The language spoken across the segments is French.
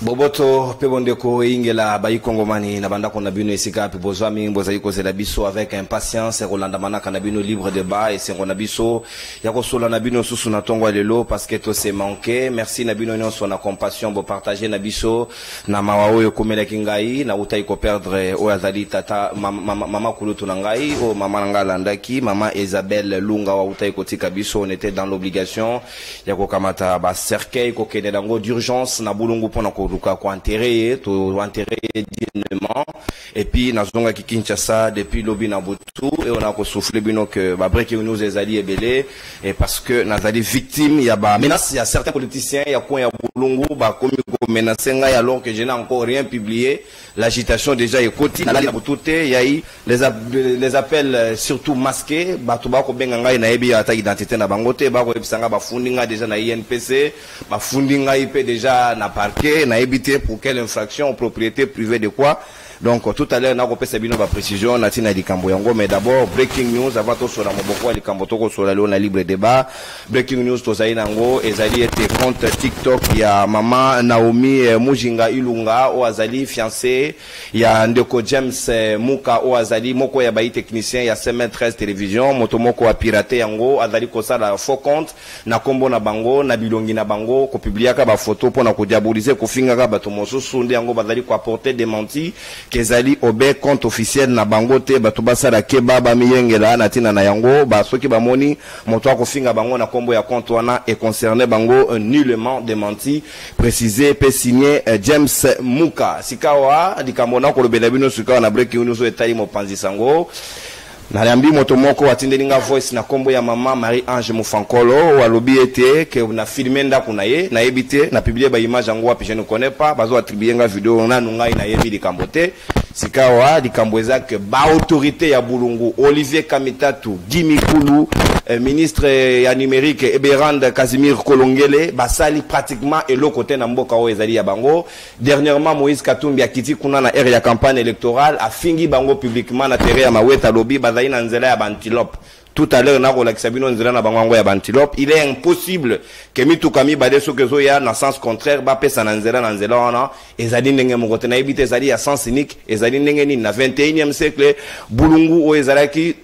Boboto pebondeko ingela bayi kongomani na banda kona bino esika pe bozwa mingo za yiko zela biso avec impatience Rolanda manaka na bino libre débat et sengo na biso ya ko sola na bino susu na tongo lelo parce que to c'est manqué. Merci na bino nyonso na compassion bo partager na biso na mawa yo komela kingai na utai ko perdre o azali tata mama kulutu na ngai o mama ngala ndaki mama Isabelle Lunga wa utai ko tika biso. On était dans l'obligation ya ko kamata ba cercueil ko kene dango d'urgence na bulungu pona ko enterré dignement et puis nazonga ki Kinshasa depuis lobi na butu et on a ko soufflé bino que ba breaking news ezali ebele et parce que nazali victime ya ba menace ya certains politiciens ya ko ya bulungu ba komi ko menacer ngai alors que je n'ai encore rien publié. L'agitation déjà est côté na la butute ya les appels surtout masqués ba to ba ko benga ngai na yebi ata identité na bangote ba ko ebisanga ba fundinga déjà na INPC ba fundinga IP déjà na parquet na éviter pour quelle infraction, propriété privée de quoi. Donc tout à l'heure na kopesa bino ba précision na tina likambo yango, mais d'abord breaking news avant to sola moboko likambo to ko sola le na libre débat. Breaking news to zaina ngo ezali était compte TikTok ya mama Naomi Mujinga Ilunga o azali fiancé ya ndeko James Muka o azali moko ya bayi technicien ya CM13 télévision moto moko a piraté yango azali ko sala faux compte na kombo na bango na bilongi na bango ko publiaka ba photo pona ko diaboliser ko finga ka bato mosusu nde yango bazali ko apporter démenti kezali obe compte officiel na bango te bato basala keba ba miyengela na tina na yango ba soki ba moni moto ko finga bango na kombo ya compte wana et concerné bango nullement démenti précisé pe signé James Muka sikawa likamona ko lobela bino sikawa na breaking news etali mopanzi sango na yambi moto moko atindelinga voice na kombo ya mama Marie Ange Mufankolo wa lobi ete que na filmer ndako na ye na ebité na publier ba image yango wapi je ne connais pas bazo attribuer nga vidéo na nungai na yebi likambote sikawa likambo ezake ba autorité ya Bulungu Olivier Kamitatu Gimikulu ministre ya numérique Eberand Casimir Kolongele basali pratiquement et le côté na mboka o ezali ya bango. Dernièrement Moïse Katumbi akiti kuna na ère ya campagne électorale a fingi bango publiquement na terre ya Maweta lobi bazali na nzela ya bantilope. Tout à l'heure na ko la kisabino nzela na bango ya bantilope. Il est impossible que mitukami bade sokezo ya na sens contraire ba pesa na nzela wana ezali ndenge mokote na ebite ezali ya sens unique ezali ndenge ni na 21e siècle Bulungu o ezalaki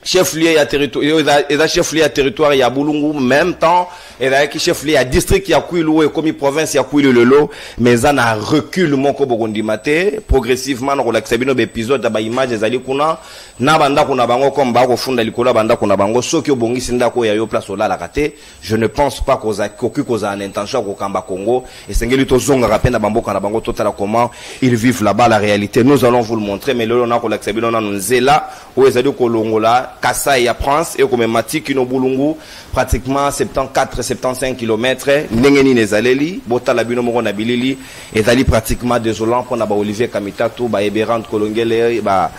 chef-lieu ya territoire chef-lieu ya territoire ya Bulungu même temps et là qui chef-lieu ya district ya Kwilu et comme province ya Kwilu lelo mais ça na recul moko bokondi maté progressivement na ko sabino be épisode ba image ezali kuna na banda kuna bango comme ba ko funda likolo banda kuna bango soki obongisi ndako ya yo place ola la kate. Je ne pense pas qu'on a une intention ko kamba Congo et sengeli to zonga rapena na bamboka na bango totala comment ils vivent là-bas la réalité. Nous allons vous le montrer mais lelo na ko sabino na nzela o ezali ko longola Kasai ya France et comme Matiki no Bulungu pratiquement 74-75 km ndengeni nezaleli bota la bino moko na bilili ezali pratiquement désolant pour na ba Olivier Kamitatu ba Eberand Kolongele ba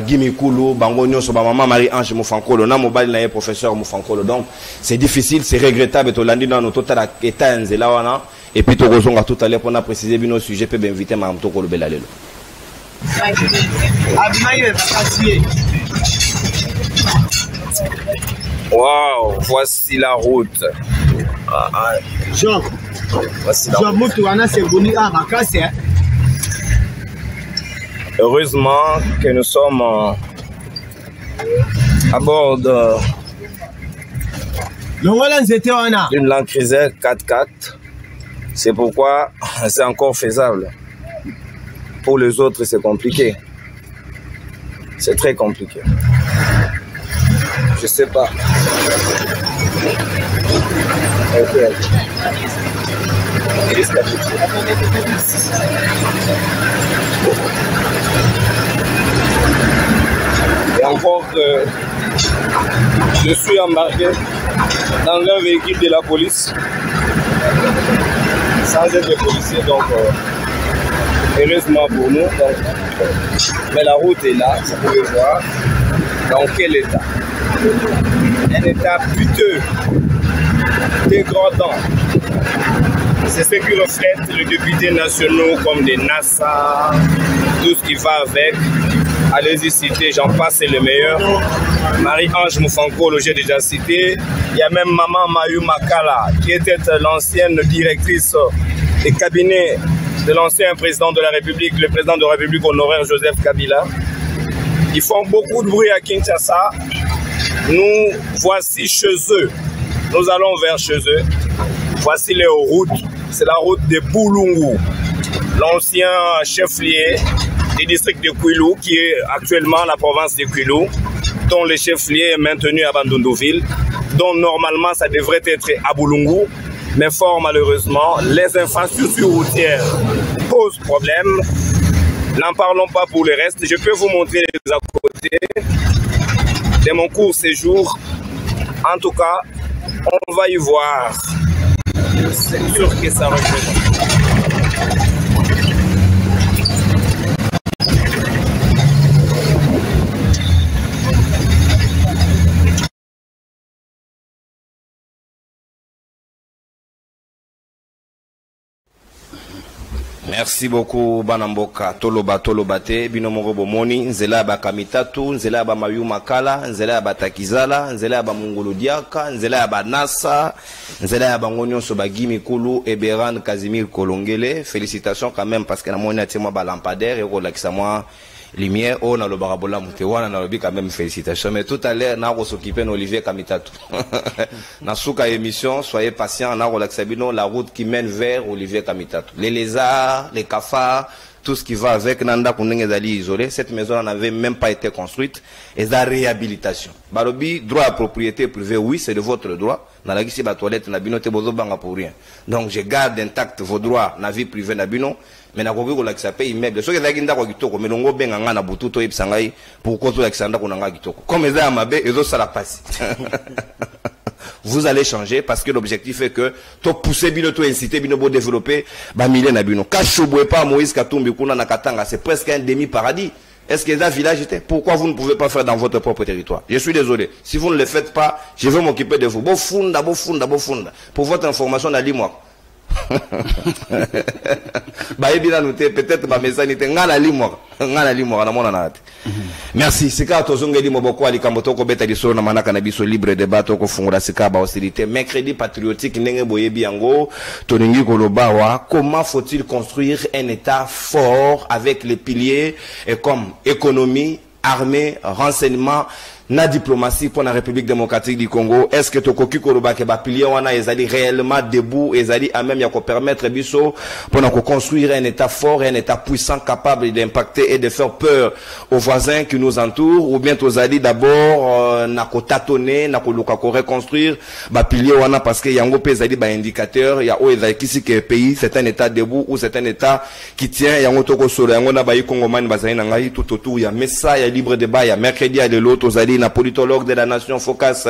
Gimikulu bango nyonso ba mama Marie Ange Mufankolo na mobile na professeur Mufankolo. Donc c'est difficile, c'est regrettable to landi dans notre total état nzela wana et puis to kozonga tout à l'heure pour na préciser bino sujet peut inviter ma mtoko lobela lelo. Wow, voici la route. Jean, heureusement que nous sommes à bord d'une Land Cruiser 4x4. C'est pourquoi c'est encore faisable. Pour les autres, c'est compliqué. C'est très compliqué. Je sais pas. Okay. Et encore que je suis embarqué dans un véhicule de la police sans être policier, donc heureusement pour nous. Donc, mais la route est là, vous pouvez voir dans quel état. Un état piteux, dégradant. C'est ce qui reflète les députés nationaux comme des NASA, tout ce qui va avec. Allez-y citer, j'en passe, c'est le meilleur. Marie-Ange Mufankolo, j'ai déjà cité. Il y a même Maman Mayu Makala, qui était l'ancienne directrice des cabinets de l'ancien président de la République, le président de la République honoraire Joseph Kabila. Ils font beaucoup de bruit à Kinshasa. Nous voici chez eux. Nous allons vers chez eux. Voici les routes. C'est la route de Boulungu, l'ancien chef-lieu du district de Kwilu, qui est actuellement la province de Kwilu, dont le chef-lieu est maintenu à Bandundouville, dont normalement ça devrait être à Boulungu, mais fort malheureusement, les infrastructures routières posent problème. N'en parlons pas pour le reste. Je peux vous montrer les à côté de mon court séjour. En tout cas, on va y voir. C'est sûr que ça représente. Merci beaucoup Banamboka Toloba Tolobate Binomoro Bomoni Nzela ba Kamitatu Nzela ba Mayu Makala Nzela ba Takizala Nzela ba Mungulu Diaka Nzela ba Nasa Nzela ba Ngonyo Sobagimi Kulu Eberan Kazimir Kolongele. Félicitations quand même parce que na moni atima ba lampadaire et relaxa moi lumière on a le barabola mutewana na lobi quand même félicitations. Mais tout à l'heure na s'occuper Olivier Kamitatu na souka émission soyez patient na relaxa bino la route qui mène vers Olivier Kamitatu, les lézards, les cafards, tout ce qui va avec Nanda Kundenge Zali isolé. Cette maison n'avait même pas été construite. Et la réhabilitation. Barobi, droit à propriété privée, oui, c'est de votre droit. Dans la guiche, la toilette, n'a bino te bozo banga pour rien. Donc, je garde intact vos droits, na vie privée, na bino. Mais na koki ko la kisape immeuble. So ke la ginda ko kitoko, mais longo benga nga na bututo ipsangai, pour ko to la kisanda ko nanga kitoko. Comme eza amabe, ezo sala passe. Vous allez changer parce que l'objectif est que to pousser bino, to inciter bino, pour développer, ba milé na bino. Kachobwe pas Moïse Katumbi kuna na Katanga, c'est presque un demi-paradis. Est-ce que ça village était? Pourquoi vous ne pouvez pas faire dans votre propre territoire? Je suis désolé. Si vous ne le faites pas, je vais m'occuper de vous. Bofunda, bofunda, bofunda. Pour votre information, Nali-moi. Peut-être ma message n'était merci. Sika tozongeli moboko ali kamboto ko beta liso na manaka na biso libre débat ko fungula sika ba hostilité mercredi patriotique ndenge boyebi yango toningi kolobawa. Comment faut-il construire un état fort avec les piliers et comme économie, armée, renseignement, na diplomatie pour la République démocratique du Congo? Est-ce que tokoki koloba ke ba pilier wana ezali réellement debout, ezali à même ya ko permettre biso pour na ko construire un état fort et un état puissant capable d'impacter et de faire peur aux voisins qui nous entourent, ou bien tozali d'abord na ko tâtonner, na ko luka ko reconstruire ba pilier wana parce que yango pe ezali ba indicateur ya o ezali kisi que pays c'est un état debout ou c'est un état qui tient yango toko solo yango na ba Congomani bazali na ngai tout autour ya messa ya libre débat ya mercredi à de l'autre tozali na politologue de la nation Focus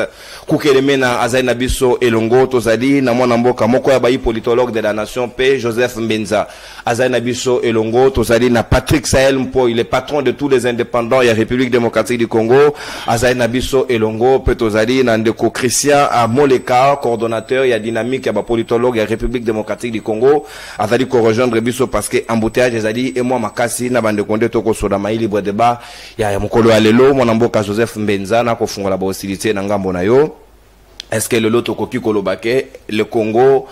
Kukelemena Azaina Biso Elongo tozali na mwana mboka moko ya bayi politologue de la nation P Joseph Mbenza Azaina Biso Elongo tozali na Patrick Sahel Mpo, il est patron de tous les indépendants ya République démocratique du Congo. Azaina Biso Elongo pe tozali na ndeko Christian a Moleka coordonnateur ya dynamique ya ba politologue ya République démocratique du Congo azali ko rejoindre biso parce que embouteillage ezali et moi makasi na bande konde toko soda mai libre débat ya mokolo alelo mwana mboka Joseph Mbenza na ko fungola ba hostilité na ngambo na yo. Est-ce que le loto koki kolobake le Congo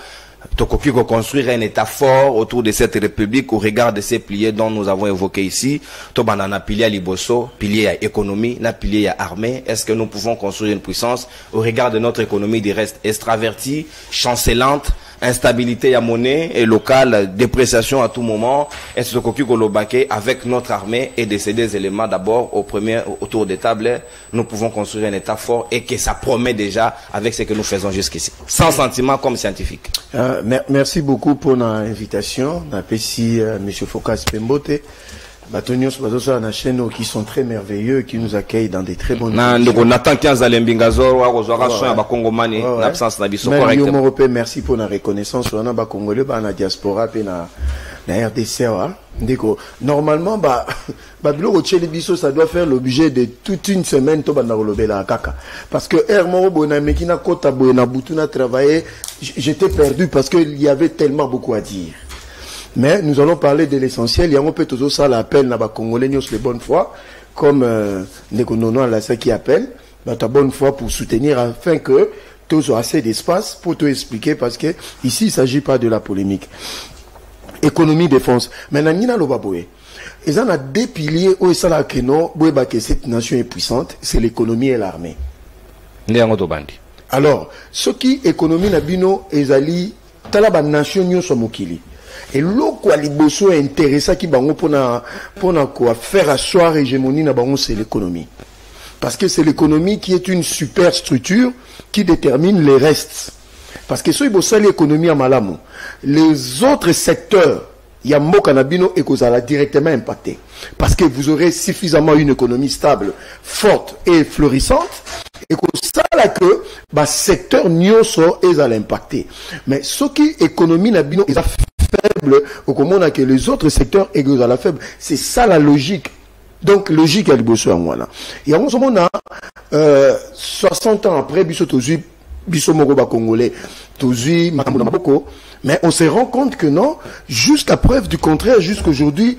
tokoki ko construire un état fort autour de cette république au regard de ces piliers dont nous avons évoqué ici? To banana pilier liboso, pilier à économie, na pilier à armée. Est-ce que nous pouvons construire une puissance au regard de notre économie du reste extravertie, chancelante, instabilité à monnaie et locale, dépréciation à tout moment? Est-ce que Koki Kolobake avec notre armée et de ces deux éléments d'abord au premier autour des tables, nous pouvons construire un état fort et que ça promet déjà avec ce que nous faisons jusqu'ici, sans sentiment comme scientifique. Merci beaucoup pour l'invitation. Merci M. Focus Pembote. Batonios Bazosa na chaîne qui sont très merveilleux, qui nous accueillent dans des très bonnes conditions. Merci pour la reconnaissance. On a Congolais, na diaspora, na RDC. Normalement, ça doit faire l'objet de toute une semaine. Parce que j'étais perdu parce qu'il y avait tellement beaucoup à dire. Mais nous allons parler de l'essentiel. Il y a un peu toujours ça l'appel na ba Congolais les bonnes foi, comme Nekonono la ça qui appelle, ta bonne foi pour soutenir afin que tous aient assez d'espace pour te expliquer parce que ici il s'agit pas de la polémique. économie défense. Maintenant, Nina Lobaboé. Ils en ont deux piliers où ils sont là que non, que cette nation est puissante, c'est l'économie et l'armée. Alors, ce qui économie nabino ezali talaba nation nyo so mokili. Et l'autre liboso est intéressant qui bango pour quoi faire asseoir hégémonie na bango c'est l'économie. Parce que c'est l'économie qui est une super structure qui détermine les restes. Parce que si vous avez l'économie à Malamo, les autres secteurs, il y a Moka Nabino et Kozala directement impacté. Parce que vous aurez suffisamment une économie stable, forte et florissante, et que ça là que, bah, secteur nyoso est à l'impacter. Mais ce qui économie Nabino est faible, au comment que les autres secteurs est à la faible. C'est ça la logique. Donc, logique à l'Ibosso à moi là. Et en ce moment, 60 ans après, Bisso Mogoba Congolais, Tozi, Makambo Maboko, mais on se rend compte que non, jusqu'à preuve du contraire, jusqu'aujourd'hui,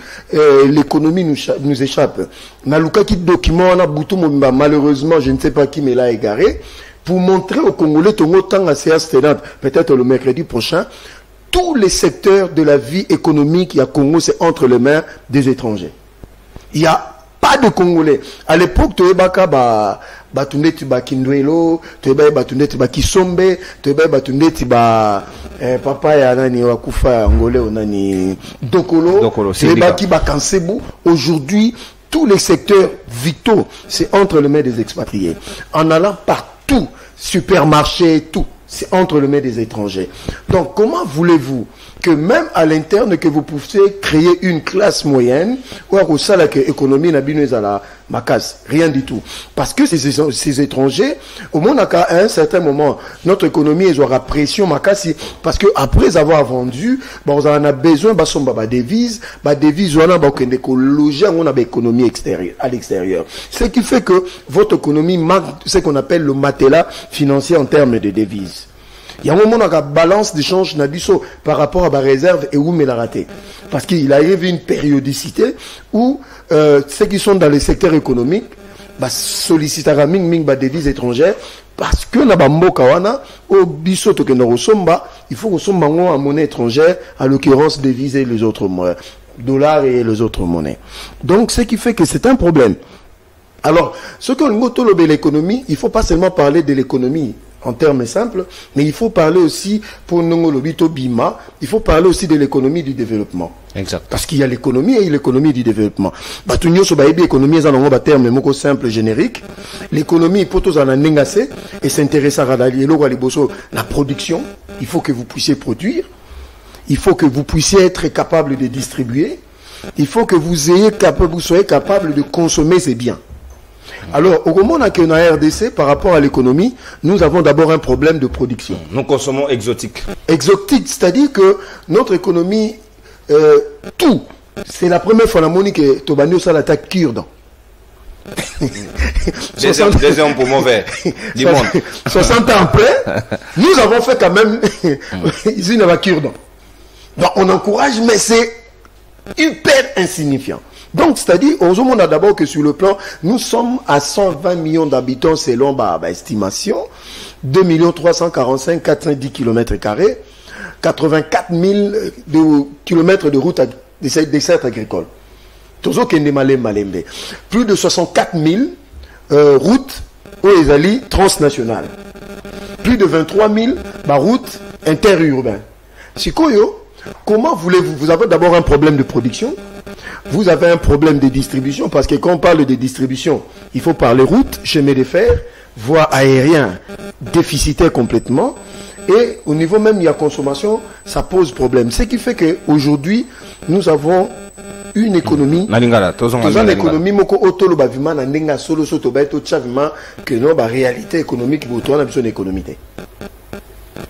l'économie nous échappe. Naluka qui document, on a boutou, malheureusement, je ne sais pas qui me l'a égaré, pour montrer aux Congolais, peut-être le mercredi prochain, tous les secteurs de la vie économique à Congo, c'est entre les mains des étrangers. Il n'y a pas de Congolais. À l'époque, tu es baka batuneti ba Kindwelo, tu es batuneti ba Kisombe, tu es batuneti ba papa ya nani wakufa angolais onani Dokolo, tu es baki ba Kansebu. Aujourd'hui, tous les secteurs vitaux, c'est entre les mains des expatriés. En allant partout, supermarché, tout, c'est entre les mains des étrangers. Donc, comment voulez-vous que même à l'interne, que vous puissiez créer une classe moyenne, ou à ça, que l'économie n'a pas la macasse, rien du tout. Parce que ces étrangers, au moins, à un certain moment, notre économie, ils aura pression macasse, parce que après avoir vendu, bah, on en a besoin, bah, son devise, on a loger, on a l'économie extérieure, à l'extérieur. Ce qui fait que votre économie manque ce qu'on appelle le matelas financier en termes de devises. Il y a un moment où la balance d'échange Nabiso par rapport à la réserve et où me l'a raté. Parce qu'il arrive une périodicité où ceux qui sont dans les secteurs économiques sollicitent des devises étrangères parce que na bamboka wana au biso to kenoro somba il faut que somba en monnaie étrangère, à l'occurrence devises et les autres dollars et les autres monnaies. Donc ce qui fait que c'est un problème. Alors ce qu'on motolobe l'économie, il faut pas seulement parler de l'économie en termes simples, mais il faut parler aussi, pour Nongolobito Bima, il faut parler aussi de l'économie du développement. Exact. Parce qu'il y a l'économie et l'économie du développement. Batunyo so baebi économie est un terme moko simple générique. L'économie pour tous en nengase et s'intéresser à la production. Il faut que vous puissiez produire. Il faut que vous puissiez être capable de distribuer. Il faut que vous soyez capable de consommer ces biens. Alors, au moment où on a RDC, par rapport à l'économie, nous avons d'abord un problème de production. Nous consommons exotique. Exotique, c'est-à-dire que notre économie, tout, c'est la première fois que Tobani a l'attaque kurde. Deuxième pour mauvais. 60 ans après, nous avons fait quand même usine à kurde. Donc, on encourage, mais c'est hyper insignifiant. Donc, c'est-à-dire, on a d'abord que sur le plan, nous sommes à 120 millions d'habitants selon estimation, 2 345 410 km², 84 000 km de routes des certes agricoles. Plus de 64 000 routes transnationales. Plus de 23 000 routes interurbaines. Comment voulez-vous? Vous avez d'abord un problème de production. Vous avez un problème de distribution, parce que quand on parle de distribution, il faut parler route, chemin de fer, voie aérienne déficitaire complètement, et au niveau même de la consommation, ça pose problème. Ce qui fait qu'aujourd'hui, nous avons une économie, réalité économique,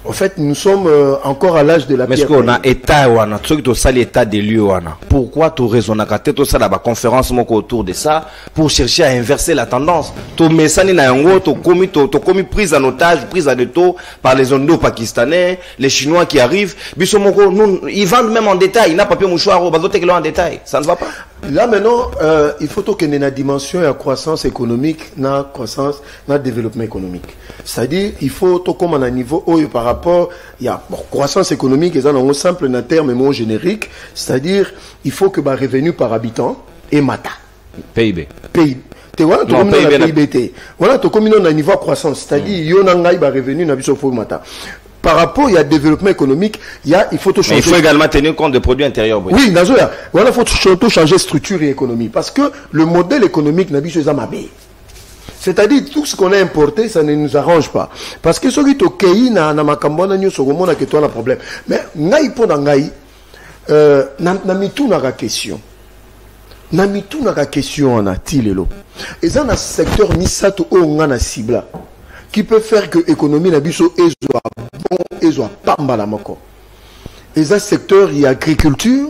en fait, nous sommes encore à l'âge de la pierre. Mais est-ce qu'on a état wana, truc de ça l'état des lieux wana. Pourquoi tu raisonnes à tout ça la conférence autour de ça pour chercher à inverser la tendance. Tu mets ça ni na yango, tu commis prise en otage, prise en étau par les Indo-Pakistanais, les Chinois qui arrivent. Bisomoko, nous ils vendent même en détail, il n'a pas pu mouchoir au bateau en détail. Ça ne va pas. Là maintenant, il faut qu'il y ait une dimension de croissance économique, na croissance, na développement économique. C'est-à-dire, il faut tout comme à un niveau où par rapport, il y a croissance économique, ils ont un simple na terme mot générique, c'est-à-dire, il faut que le revenu par habitant est mata. PIB. PIB. Voilà, tu PIB. Voilà, tu comme un niveau de croissance, c'est-à-dire, il y a un revenu na biso fo mata. Par rapport il y a développement économique, il faut tout changer. Mais il faut également tenir compte des produits intérieurs. Oui, voilà, il faut tout changer structure et économie. Parce que le modèle économique n'a pas besoin de. C'est-à-dire, tout ce qu'on a importé, ça ne nous arrange pas. Parce que ceux qui sont pays, na makambona nyo soromona que toi un problème. Mais ngai po ngai, na mitu na question. Na mitu na question en a tilelo. Et ça na secteur misato o ngana cibla. Qui peut faire que l'économie n'a biso soit bon et soit pas mal à moko. Et ça secteur il y a agriculture,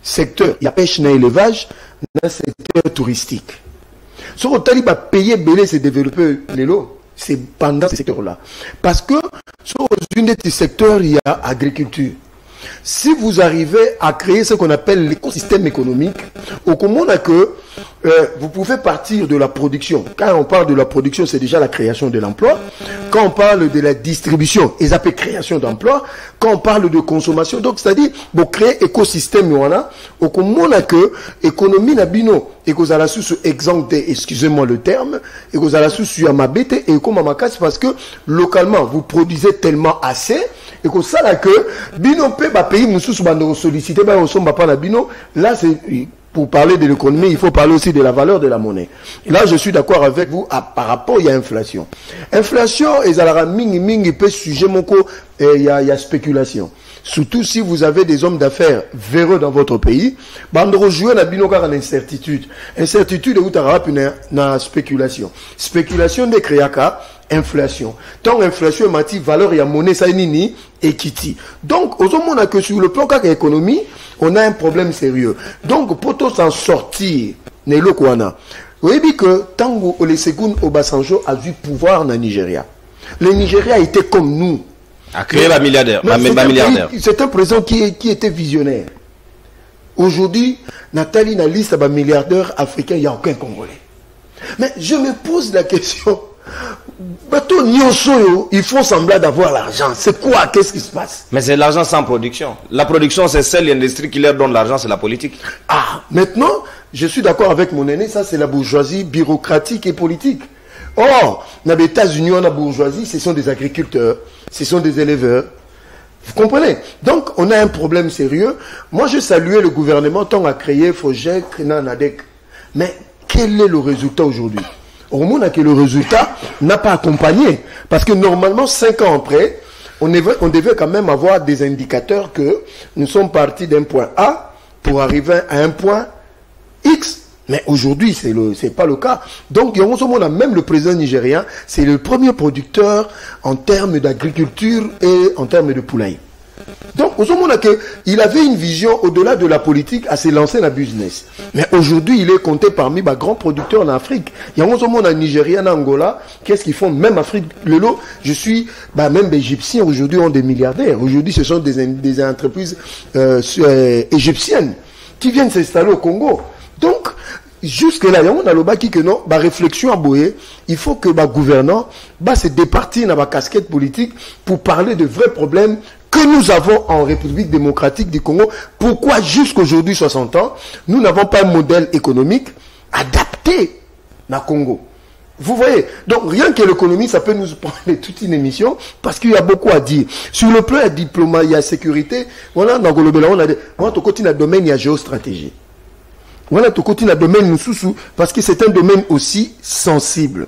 secteur il y a pêche et élevage, dans secteur touristique. Ce qu'on t'a dit va payer belé se développer les lots, c'est pendant ce secteur là. Parce que sur une des secteurs il y a agriculture. Si vous arrivez à créer ce qu'on appelle l'écosystème économique, au comment que vous pouvez partir de la production. Quand on parle de la production, c'est déjà la création de l'emploi. Quand on parle de la distribution, ils appellent création d'emploi. Quand on parle de consommation, donc c'est-à-dire, vous créez écosystème, au comment que économie nabino, et que vous allez sous exemple, excusez-moi le terme, et que vous allez sous amabete, et comme amakas, parce que localement, vous produisez tellement assez, et que ça là que, bino pe, pays, moussous, sollicité, bino, là c'est, pour parler de l'économie, il faut parler aussi de la valeur de la monnaie. Et là, je suis d'accord avec vous par rapport à l'inflation. Inflation, il y a mingi peu sujet moko, il y a spéculation. Surtout si vous avez des hommes d'affaires véreux dans votre pays, bande rejouer na binoka en incertitude. Incertitude où t'as na spéculation. Spéculation de créaka, inflation. Tant inflation mati valeur et monnaie ça nini equity. Donc, aux hommes on a que sur le plan économie, on a un problème sérieux. Donc, pour tous s'en sortir, Nelo Kouana, vous voyez que Tango Olusegun Obasanjo a eu pouvoir dans le Nigeria. Le Nigeria était comme nous. A créé la milliardaire. C'est un président qui était visionnaire. Aujourd'hui, Nathalie n'a liste de milliardaires africains, il n'y a aucun Congolais. Mais je me pose la question. Ils font semblant d'avoir l'argent. C'est quoi? Qu'est-ce qui se passe? Mais c'est l'argent sans production. La production, c'est celle l'industrie qui leur donne l'argent, c'est la politique. Ah, maintenant, je suis d'accord avec mon aîné, ça c'est la bourgeoisie bureaucratique et politique. Or, dans les États-Unis, on a bourgeoisie, ce sont des agriculteurs, ce sont des éleveurs. Vous comprenez? Donc, on a un problème sérieux. Moi, je saluais le gouvernement tant à créer FOGEC, NADEC. Mais quel est le résultat aujourd'hui? Au moment que le résultat n'a pas accompagné. Parce que normalement, 5 ans après, on devait quand même avoir des indicateurs que nous sommes partis d'un point A pour arriver à un point X. Mais aujourd'hui, c'est pas le cas. Donc, on a même le président nigérien, c'est le premier producteur en termes d'agriculture et en termes de poulailler. Donc, il avait une vision au-delà de la politique à se lancer dans le business. Mais aujourd'hui, il est compté parmi les grands producteurs en Afrique. Il y a un Nigeria, en Angola, qu'est-ce qu'ils font? Même Afrique, je suis, même les Égyptiens aujourd'hui ont des milliardaires. Aujourd'hui, ce sont des entreprises égyptiennes qui viennent s'installer au Congo. Donc, jusque-là, on a le bas qui que non, réflexion à Boé, il faut que gouvernants se départir dans la casquette politique pour parler de vrais problèmes que nous avons en République démocratique du Congo. Pourquoi jusqu'aujourd'hui, 60 ans, nous n'avons pas un modèle économique adapté dans le Congo? Vous voyez? Donc, rien que l'économie, ça peut nous prendre toute une émission parce qu'il y a beaucoup à dire. Sur le plan diplomatique, il y a sécurité. Voilà, dans le côté domaine, il y a géostratégie. Voilà, tout côté dans le domaine nous sous parce que c'est un domaine aussi sensible.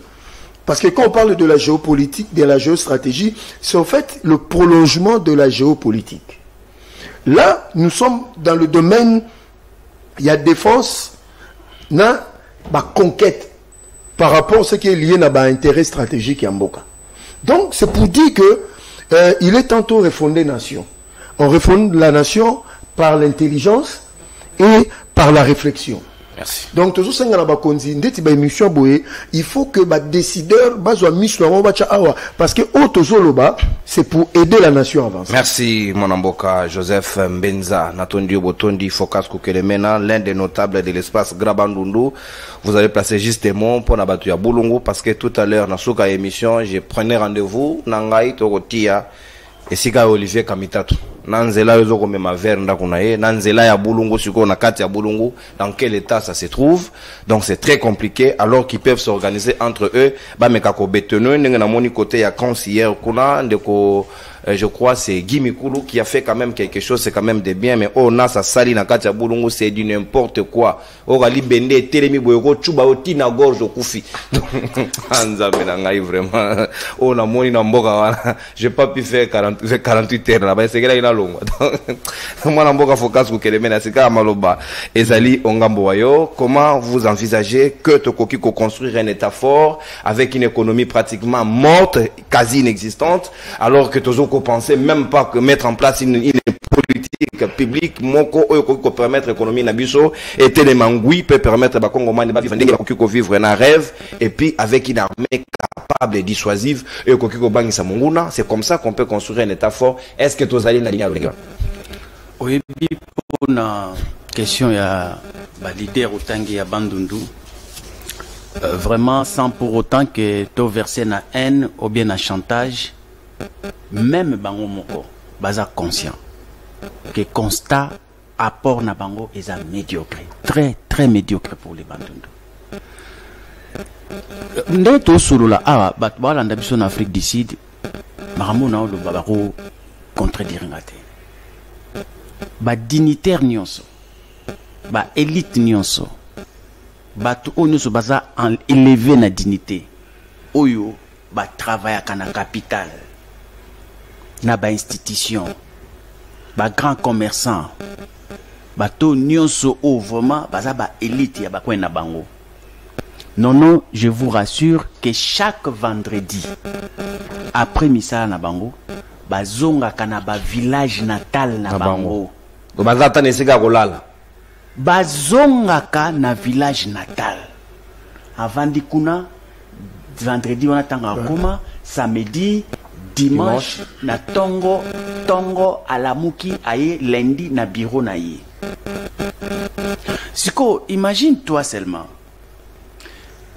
Parce que quand on parle de la géopolitique, de la géostratégie, c'est en fait le prolongement de la géopolitique. Là, nous sommes dans le domaine, il y a défense, conquête par rapport à ce qui est lié à l'intérêt stratégique en Mboka. Donc, c'est pour dire que il est tantôt refondé nation. On refonde la nation par l'intelligence et par la réflexion. Merci. Donc toujours ça ngana ba konzi ndeti ba émission boye, il faut que ba décideur bazwa mission ngo bacha awa parce que autozoloba c'est pour aider la nation à avancer. Merci mon amboka Joseph Mbenza Natondi Botondi Focas Kukelemena, l'un des notables de l'espace Grabandundu. Vous avez placé justement pour nabatu ya Bulungu parce que tout à l'heure dans soka émission, je prenais rendez-vous nangai tokotia et sika Olivier Kamitatu. Nanzela yozo kome ma verre ndakuna ye, nanzela ya Bulungu siko na kati ya Bulungu, dans quel état ça se trouve. Donc c'est très compliqué alors qu'ils peuvent s'organiser entre eux. Ba mekako beteno ndenge na moni côté ya conseiller kuna ndeko je crois c'est Guy Mikulu qui a fait quand même quelque chose, c'est quand même de bien, mais on a sa sali na kati ya Bulungu, c'est du n'importe quoi. Gali bende telemi boyoko chuba otina gorge okufi. Anza menanga vraiment. On a moni na mboka wana. J'ai pas pu faire 48 heures là-bas, c'est que là il a long. Moi na mboka Focas Kukelemena sika maloba. Ezali ongambo wayo, comment vous envisagez que tokoki ko construire un état fort avec une économie pratiquement morte, quasi inexistante, alors que toujours penser même pas que mettre en place une politique publique moko peut permettre l'économie nabiso et télémangui peut permettre ba Congomani ba vivre un rêve et puis avec une armée capable et dissuasive et kokiko bangisa munguna, c'est comme ça qu'on peut construire un état fort. Est-ce que tu allez na ligne avec? Oui, pour na question ya ba leader otangi ya Bandundu, vraiment sans pour autant que to verser na haine ou bien na chantage. Même bango moko baza conscient que constat apport na bango est médiocre, très médiocre pour les Bandundu. Ndé to sulula awa bat bala ndabiso na Afrique du Sud makambo na lo babako contredire ngate. Ba dignitaire nyonso, ba élite nyonso, batu onyoso baza élevé na dignité. Oyo ba travailler kana capital. Na ba institution, ba grand commerçant, ba to nyonso o vraiment baza ba élite ya ba kwen na bango. Non, je vous rassure que chaque vendredi après misa na bango, ba zonga kana ba village natal na bango. Baza tane sika kolala. Ba zonga ka na village natal. Avant di kuna vendredi on attend koma, samedi dimanche na tongo alamuki aye lundi na bureau na ye. Siko, imagine toi seulement.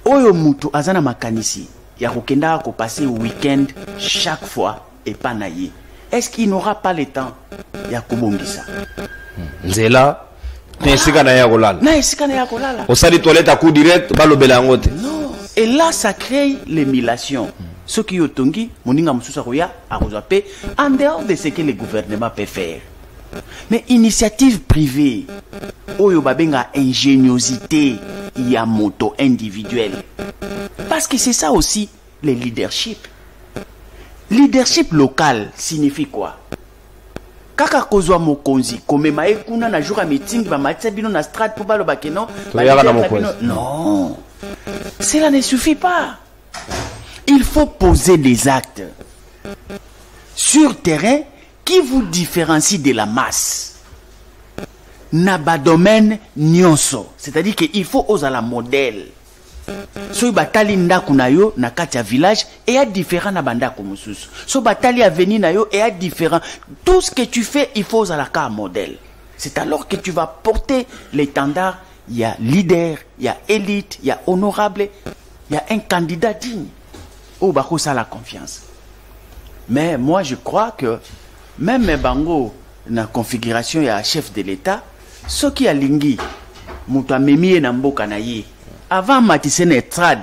Oyo mutu azana makanisi ya kokenda ko passer week-end chaque fois et pas na ye. Est-ce qu'il n'aura pas le temps ya kobongisa? Nzela nesika na ya kolala. Na esika na ya kolala. Osali toilette à coup direct balobela ngote. Non, et là ça crée l'émulation. Ce qui est tongi, moninga mususa koya akozape en dehors de ce que le gouvernement peut faire. Mais initiative privée, oyo babenga ingéniosité, il y a moto individuel. Parce que c'est ça aussi le leadership. Leadership local signifie quoi? Kaka kozwa mokonzi, komema ekuna na jour à meeting, ba matisa bino na strat pour balo bakeno. Non, cela ne suffit pas. Il faut poser des actes sur terrain qui vous différencient de la masse. Naba domaine nyonso, c'est-à-dire qu'il faut oser la modèle. So batali ndaku na yo na kati ya village et ya différent na bandako mususu. So batali aveni na yo et ya différent. Tout ce que tu fais, il faut oser la ka modèle. C'est alors que tu vas porter l'étendard. Il y a leader, il y a élite, il y a honorable, il y a un candidat digne. Oh, bah, ça la confiance. Mais moi, je crois que même Bango, dans la configuration, il y a un chef de l'État, ce qui a lingi, Mouta Memi et Namboka Naye, avant Matisse Netrad,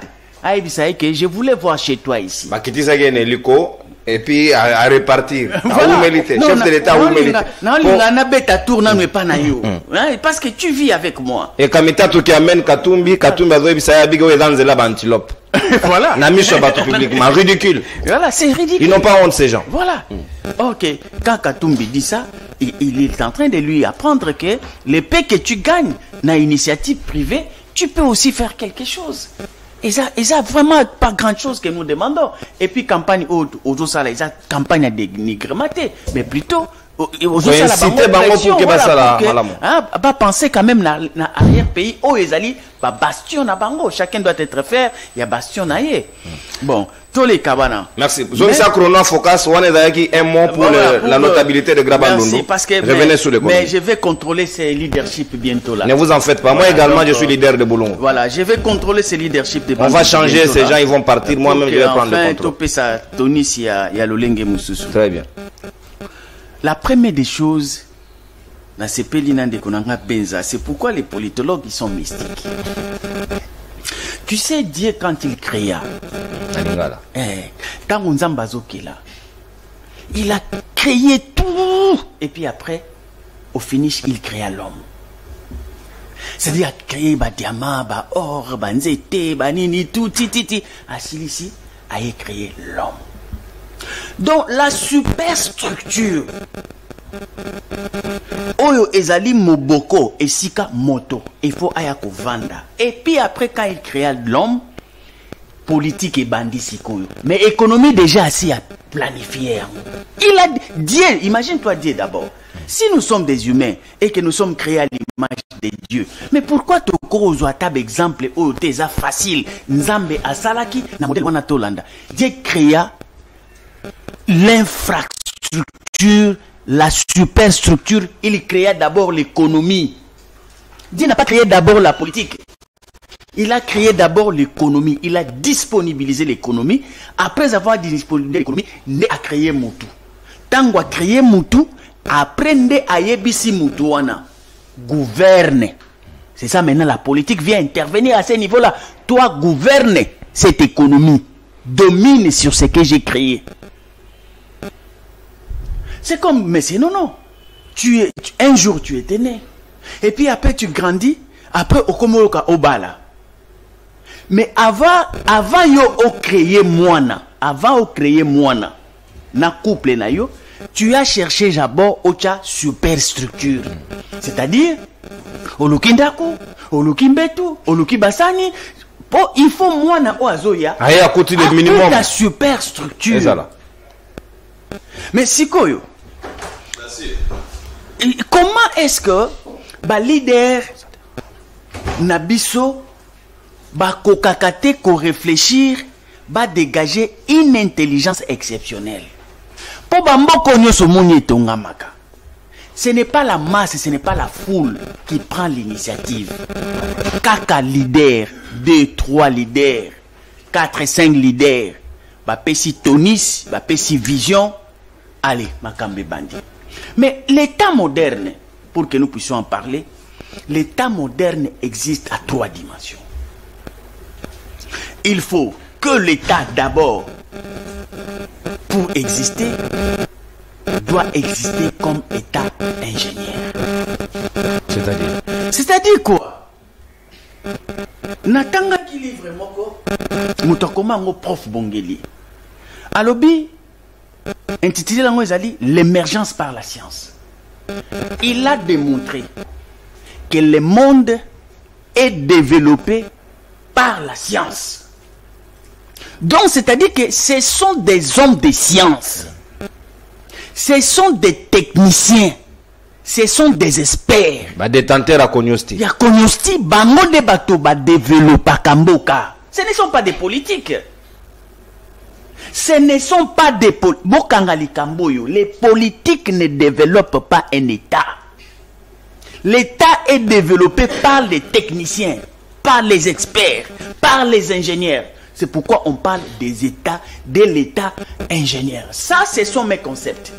que je voulais voir chez toi ici. Et puis à repartir. Voilà. Chef de l'État, où mérite. Parce que tu vis avec moi. Et Kamita, tu qui amènes Katumbi, Katumbi a dit ça bigo et dans la antilope. Voilà. N'a mis sur bateau publiquement. Ridicule. Voilà, c'est ridicule. Ils n'ont pas honte, ces gens. Voilà. Ok. Quand Katumbi dit ça, il est en train de lui apprendre que les paix que tu gagnes dans l'initiative privée, tu peux aussi faire quelque chose. Et ça vraiment pas grand chose que nous demandons. Et puis campagne autour ça, ils ont campagne à dénigremater, mais plutôt penser quand même na arrière pays où ezali ba bastion na bango, chacun doit être frère, il y a bastion na ye. Bon, tous les cabana. Merci. Zonisa Chrono Focus, on est avec un mot pour la notabilité de Grabalondo. Merci, parce que revenez sur le mais je vais contrôler ses leadership bientôt là. Ne vous en faites pas. Moi également je suis leader de Boulon. Voilà, je vais contrôler ses leadership de On va changer, ces gens ils vont partir, moi-même je vais prendre le contrôle. Très bien. La première des choses, c'est pourquoi les politologues ils sont mystiques. Tu sais, Dieu quand il créa, il a créé tout, et puis après, au finish, il créa l'homme. C'est-à-dire créer des diamants, des or, des nzete, des nini, tout, titi. Ici, a créé l'homme. Donc la superstructure Oyo ezali moboko esika moto, il faut ayako vanda. Et puis après quand il créa l'homme, politique et bandit sikoyo. Mais économie déjà assez à planifier. Il a Dieu, imagine-toi Dieu d'abord. Si nous sommes des humains et que nous sommes créés à l'image de Dieu, mais pourquoi te cause à tab exemple au teza facile Nzambe asalaki na modèle wana tolanda. Dieu créa l'infrastructure, la superstructure, il créa d'abord l'économie. Dieu n'a pas créé d'abord la politique. Il a créé d'abord l'économie. Il a disponibilisé l'économie. Après avoir disponibilisé l'économie, il a créé Moutou. Tango a créé Moutou, apprendre à yebisi Moutou wana. Gouverne. C'est ça maintenant, la politique vient intervenir à ce niveau-là. Toi, gouverne cette économie. Domine sur ce que j'ai créé. C'est comme, mais c'est non. Un jour, tu étais né. Et puis après, tu grandis. Après, au Komoloka, au Bala. Mais avant yo o créer moana, na couple na yo, tu as cherché d'abord ocha superstructure. C'est-à-dire, oluki ndako, oluki mbetu, oluki basani, il faut moana o azoya. À côté du minimum. Ta superstructure. Mais sikoyo. Comment est-ce que ba leader nabiso ba kokakate ko réfléchir, ba dégager une intelligence exceptionnelle. Pour bamboko nyoso moni tongamaka. Ce n'est pas la masse, ce n'est pas la foule qui prend l'initiative. Kaka leader, 2, 3 leaders, 4, 5 leaders, ba pesi tonis, ba pesi vision, allez, makambe bandi. Mais l'état moderne, pour que nous puissions en parler, l'état moderne existe à 3 dimensions. Il faut que l'État d'abord, pour exister, doit exister comme État ingénieur. C'est-à-dire quoi? Natanga qui livre moko, mutokoma ngo prof Bongeli. Alobi, intitulé l'ango ezali l'émergence par la science. Il a démontré que le monde est développé par la science. Donc, c'est-à-dire que ce sont des hommes de science. Ce sont des techniciens. Ce sont des experts. Détenteurs à Konyosti. Il y a Konyosti, bango de bateau, développer Kamboka. Ce ne sont pas des politiques. Ce ne sont pas des politiques. Les politiques ne développent pas un État. L'État est développé par les techniciens, par les experts, par les ingénieurs. C'est pourquoi on parle des États, de l'État ingénieur. Ça, ce sont mes concepts.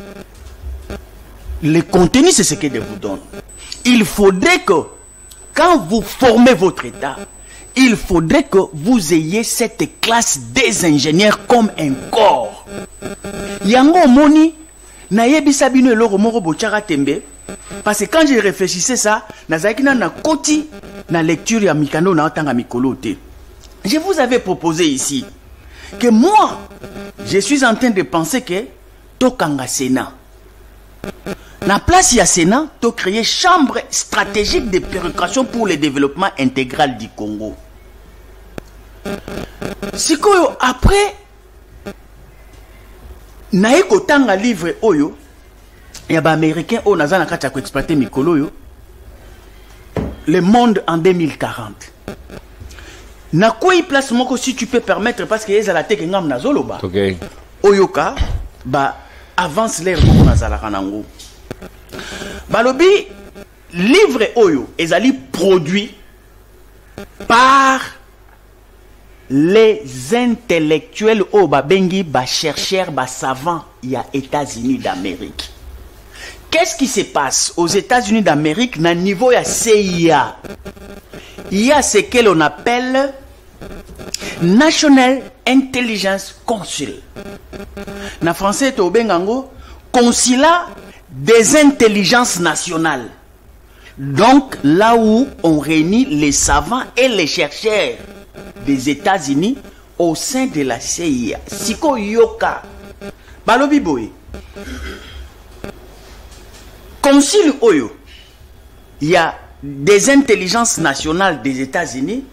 Le contenu, c'est ce que je vous donne. Il faudrait que, quand vous formez votre État, il faudrait que vous ayez cette classe des ingénieurs comme un corps. Yango moni, nayebi sabino eloko moko bochara tembe. Parce que quand je réfléchissais ça, nazakina na koti na lecture ya mikano na otanga mikolo te. Je vous avais proposé ici que moi, je suis en train de penser que Tokanga Sénat. La place il y a Sénat, tu créer chambre stratégique de péréquation pour le développement intégral du Congo. Si après, naïko tanga livre oyo, il y a des Américains qui ont exploité Mikolo, le monde en 2040. Na quoi place moko si tu peux permettre parce que les alaté ngam nazoloba. OK. Oyoka ba avance l'air moko nazala kanango. Balobi livre oyo ezali produit par les intellectuels au babengi ba chercheurs ba savants il y a États-Unis d'Amérique. Qu'est-ce qui se passe aux États-Unis d'Amérique na niveau ya CIA? Il y a ce que l'on appelle National Intelligence Council. Na français to bengango consulat des intelligences nationales. Donc là où on réunit les savants et les chercheurs des États-Unis au sein de la CIA. Siko yoka balobi boy. Concile Oyo, il y a des intelligences nationales des États-Unis,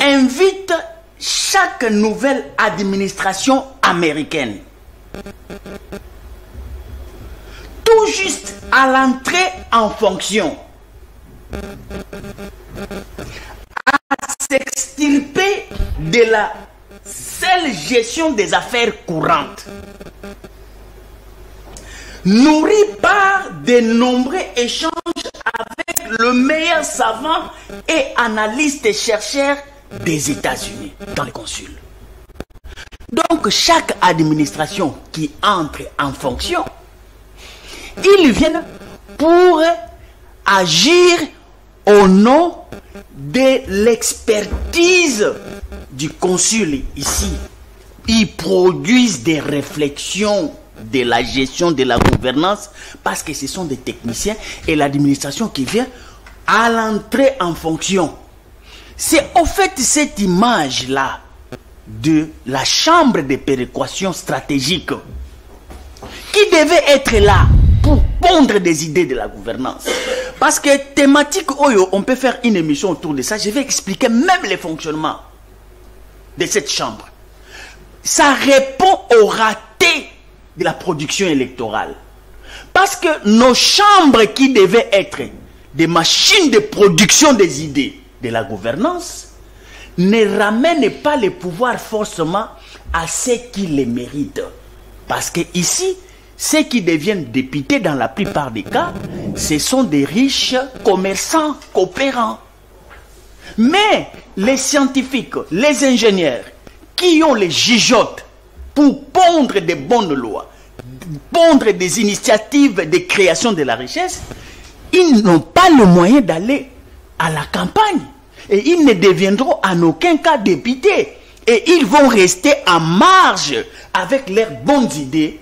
invite chaque nouvelle administration américaine, tout juste à l'entrée en fonction, à s'extirper de la seule gestion des affaires courantes, nourri par de nombreux échanges avec le meilleur savant et analyste et chercheur des États-Unis dans les consuls. Donc chaque administration qui entre en fonction, ils viennent pour agir au nom de l'expertise du consul ici. Ils produisent des réflexions de la gestion de la gouvernance parce que ce sont des techniciens et l'administration qui vient à l'entrée en fonction. C'est au fait cette image-là de la chambre de péréquation stratégique qui devait être là pour pondre des idées de la gouvernance. Parce que thématique Oyo, on peut faire une émission autour de ça. Je vais expliquer même les fonctionnements de cette chambre. Ça répond au raté de la production électorale. Parce que nos chambres qui devaient être des machines de production des idées de la gouvernance ne ramènent pas le pouvoir forcément à ceux qui les méritent. Parce que ici, ceux qui deviennent députés dans la plupart des cas, ce sont des riches commerçants coopérants. Mais les scientifiques, les ingénieurs qui ont les gigottes pour pondre des bonnes lois, pondre des initiatives de création de la richesse, ils n'ont pas le moyen d'aller à la campagne. Et ils ne deviendront en aucun cas députés. Et ils vont rester en marge avec leurs bonnes idées.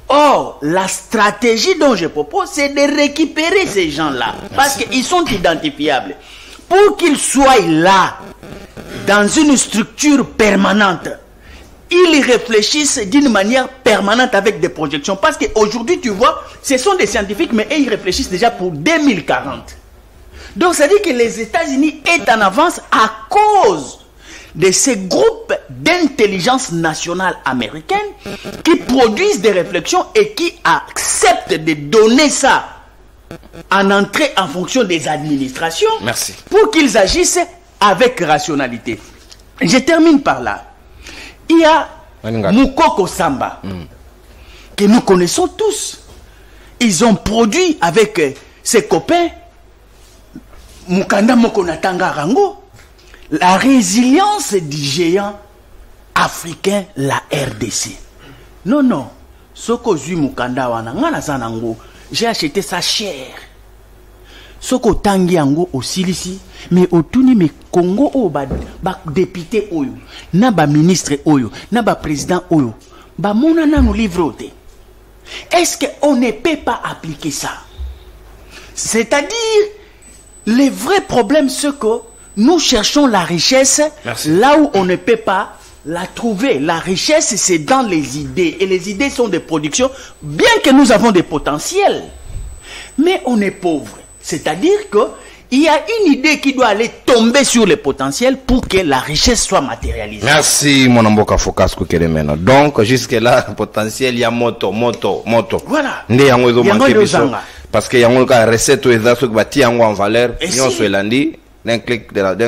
Or, la stratégie dont je propose, c'est de récupérer ces gens-là. Parce qu'ils sont identifiables. Pour qu'ils soient là, dans une structure permanente, ils réfléchissent d'une manière permanente avec des projections. Parce qu'aujourd'hui, tu vois, ce sont des scientifiques, mais ils réfléchissent déjà pour 2040. Donc, ça dit que les États-Unis sont en avance à cause de ces groupes d'intelligence nationale américaine qui produisent des réflexions et qui acceptent de donner ça en entrée en fonction des administrations. Merci. Pour qu'ils agissent avec rationalité. Je termine par là. Il y a Mukoko Samba, que nous connaissons tous. Ils ont produit avec ses copains Mukanda Mokonatanga Rango la résilience du géant africain, la RDC. Non, non. Soko Zui Mukanda Wanangana Zanango, j'ai acheté sa chair. Soko Tangi Ango au Silisi, mais au Tuni, mais Congo, au député Oyo, Naba ministre Oyo, Naba président Oyo, ba monana nous livre. Est-ce qu'on ne peut pas appliquer ça? C'est-à-dire, le vrai problème, c'est que nous cherchons la richesse. Merci. Là où on ne peut pas la trouver. La richesse, c'est dans les idées. Et les idées sont des productions, bien que nous avons des potentiels. Mais on est pauvre. C'est-à-dire Il y a une idée qui doit aller tomber sur le potentiel pour que la richesse soit matérialisée. Merci, mon amboka focus maintenant. Donc, jusque-là, le potentiel, il y a moto. Voilà. Parce qu'il y a une recette où ils ont en valeur. Ils ont d'un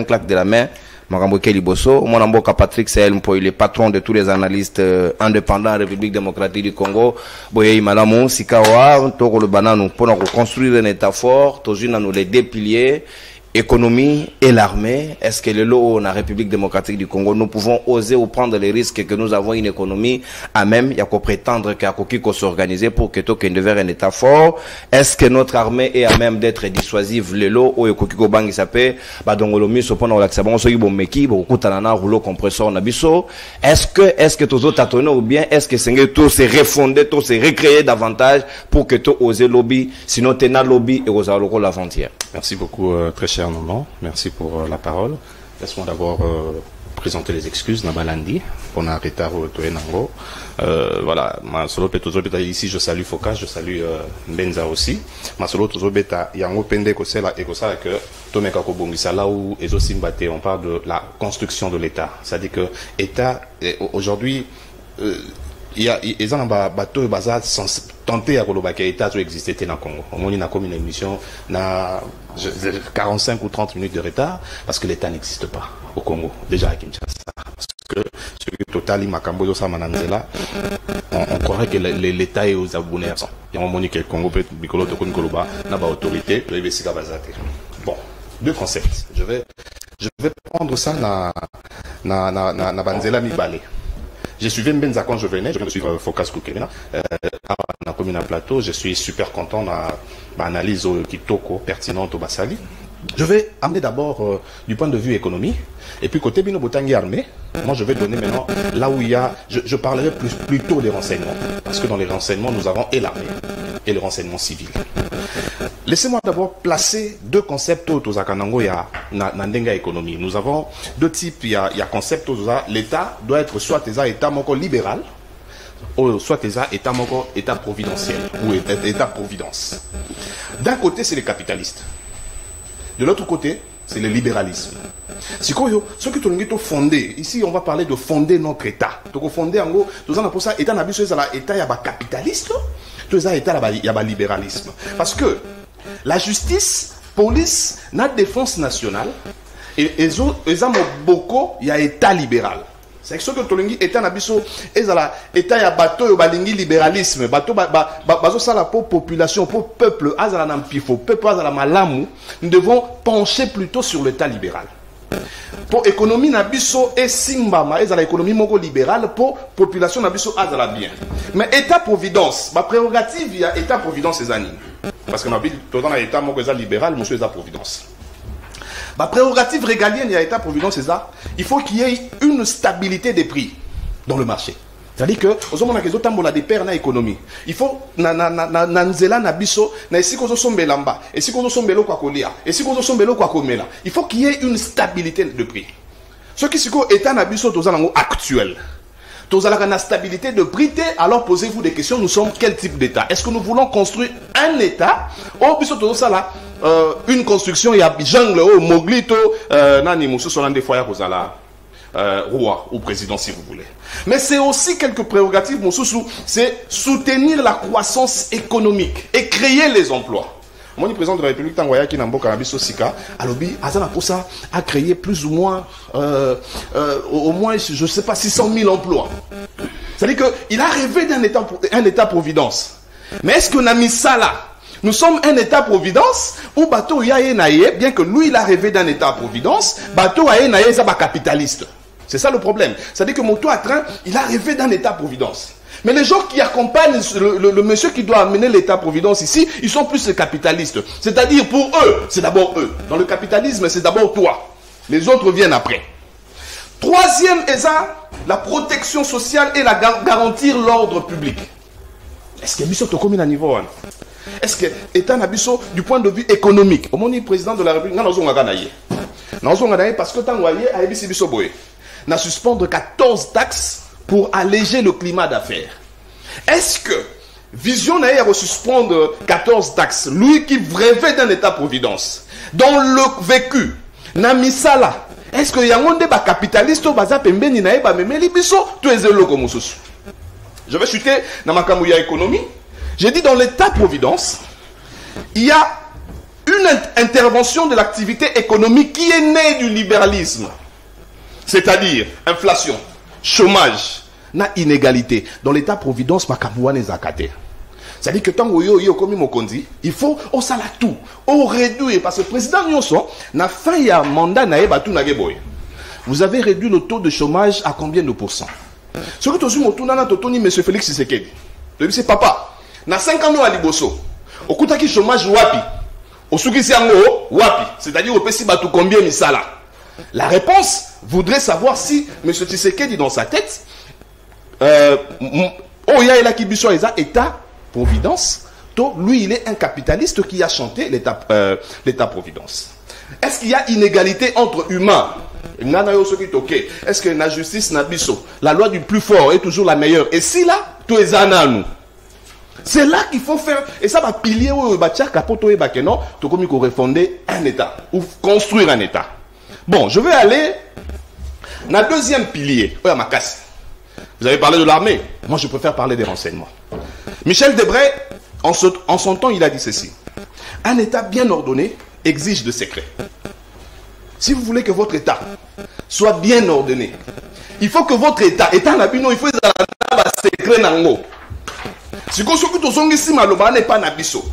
claque de la main. Makamboke Liboso, mon amboka Patrick Sahel Mpo, il est patron de tous les analystes indépendants de la République démocratique du Congo. Boye Malamu, Sikawa, Toko le Banano, pour nous construire un état fort, tous nous les deux piliers, économie et l'armée. Est-ce que le lot dans la République démocratique du Congo, nous pouvons oser ou prendre les risques que nous avons une économie à même, il y a qu'à prétendre qu'il y a qu'à s'organiser pour que tout devienne un état fort. Est-ce que notre armée est à même d'être dissuasive le lot ou Koko Bangi s'appelle, bah donc le mieux se prendre l'accès, so yibo meki, beaucoup tanana rouleau compresseur nabiso. Est-ce que tous autres attendent ou bien est-ce que c'est tout se refonder, tout se recréer davantage pour que tout oser lobby, sinon t'es na lobby et aux alocaux l'avant-hier. Merci beaucoup, très cher Nono. Merci pour la parole. Laisse-moi d'abord présenter les excuses Nabalandi pour un retard au Toenango. Voilà, ma solo petozo beta ici, je salue Foka, je salue Benza aussi. Ma solo tozo beta yango pende ko sela et ko ça que Tomeka ko bongisa là où ezo simbate, on parle de la construction de l'État. C'est-à-dire que État aujourd'hui il y a un bateau bazar sans tenter à koloba que État doit exister dans le Congo. On a comme une émission na 45 ou 30 minutes de retard parce que l'État n'existe pas au Congo, déjà à Kinshasa. Parce que ce qui total makambo ça mananzela, on croirait que l'État est aux abonnés. Il y a un moment que le Congo peut bicolo to koloba na ba autorité, le besika bazate. Bon, deux concepts. Je vais prendre ça na banzela mibale. Je suivais Mbenza quand je venais, je viens de suivre Focus Koukemena, dans commune à plateau, je suis super content de l'analyse Kitoko pertinente au Bassali. Je vais amener d'abord du point de vue économie, et puis côté Bino Botangi armée, moi je vais donner maintenant là où il y a, je parlerai plutôt des renseignements, parce que dans les renseignements nous avons et l'armée et le renseignement civil. Laissez-moi d'abord placer deux concepts aux Akanango, il y a Nandenga économie. Nous avons deux types, il y a concept aux l'État doit être soit État moko libéral, ou soit État providentiel, ou État providence. D'un côté, c'est les capitalistes. De l'autre côté, c'est le libéralisme. Si ce que tu as fondé, ici on va parler de fonder notre État. Donc fonder en gros, tout ça pour ça, État n'a plus État y a capitaliste, tout ça État y a libéralisme. Parce que la justice, police, notre défense nationale, et ils ont beaucoup, il y a État libéral. C'est ce que tu as dit, État nabiso, État y a bateau, balingi libéralisme, bateau, bazo ça la population, pour peuple, azala nampifo, peuple azala malamu, nous devons pencher plutôt sur l'État libéral. Pour économie nabiso et simbama, ezala économie moko libérale, pour population nabiso azala bien. Mais État providence, ma prérogative, il y a État providence et années. Parce que dans l'État moko libéral, monsieur État providence. Ma prérogative régalienne, il y a État providence et ça. Il faut qu'il y ait une stabilité des prix dans le marché. C'est-à-dire que, aux hommes qui ont des paires dans l'économie, il faut il faut qu'il y ait une stabilité de prix. Ce qui est État actuel. La stabilité de prix, alors posez-vous des questions, nous sommes quel type d'État? Est-ce que nous voulons construire un État? Une construction, il y a jungle, moglito, nani moussou solan des fois roi ou président si vous voulez. Mais c'est aussi quelques prérogatives, moussou, c'est soutenir la croissance économique et créer les emplois. Moi, le président de la République Tangoya qui n'a pas cannabis au Sika, Alobi, Azana pour ça, a créé plus ou moins, au moins, je ne sais pas, 600 000 emplois. C'est-à-dire qu'il a rêvé d'un État-providence. Mais est-ce qu'on a mis ça là? Nous sommes un État-providence où Bateau Yaye Naye, bien que lui il a rêvé d'un État-providence, Bateau Yaye Naye, ça va capitaliste. C'est ça le problème. C'est-à-dire que Moto Attrain, il a rêvé d'un État-providence. Mais les gens qui accompagnent le monsieur qui doit amener l'État-providence ici, ils sont plus les capitalistes. C'est-à-dire pour eux, c'est d'abord eux. Dans le capitalisme, c'est d'abord toi. Les autres viennent après. Troisième est ça, la protection sociale et garantir l'ordre public. Est-ce que Bissot commune à niveau? Est-ce que l'État n'a du point de vue économique? Au moment où le président de la République, nous avons parce que tant a suspendre 14 taxes pour alléger le climat d'affaires. Est-ce que vision n'a à suspendre 14 taxes. Lui qui rêvait d'un État-providence. Dans le vécu, Namisala, est-ce que Yangonde ba capitaliste ou baza pembeni na eba memeli biso tu es zélo comme sous. Je vais chuter dans ma kamouya économie. J'ai dit dans l'État-providence, il y a une intervention de l'activité économique qui est née du libéralisme. C'est-à-dire inflation, chômage, na inégalité. Dans l'État-providence, ma kamouya n'est zakate. C'est-à-dire que tant que comme Mokondi, il faut au sala tout, au réduire parce que le président Nyonso n'a fait un mandat naeba tout nageboy. Vous avez réduit le taux de chômage à combien de pourcents? Ce que tu as dit, monsieur Félix Tshisekedi. Tu dis papa, na 5 ans à Liboso, au coup de chômage wapi, au soukisi ango wapi, c'est-à-dire au pessi batou combien misala. La réponse voudrait savoir si monsieur Tshisekedi dans sa tête, Oya et la Kibiso État Providence, lui il est un capitaliste qui a chanté l'État-providence. Est-ce qu'il y a inégalité entre humains? Est-ce que la justice n'a biso, la loi du plus fort est toujours la meilleure? Et si là, tout est nous. C'est là qu'il faut faire, et ça va pilier ou refonder un État, ou construire un État. Bon, je vais aller dans le deuxième pilier. Vous avez parlé de l'armée, moi je préfère parler des renseignements. Michel Debré, en son temps, il a dit ceci. Un État bien ordonné exige de secrets. Si vous voulez que votre État soit bien ordonné, il faut que votre État, il faut des secrets nango. Si vous avez ici, n'est pas nabiso.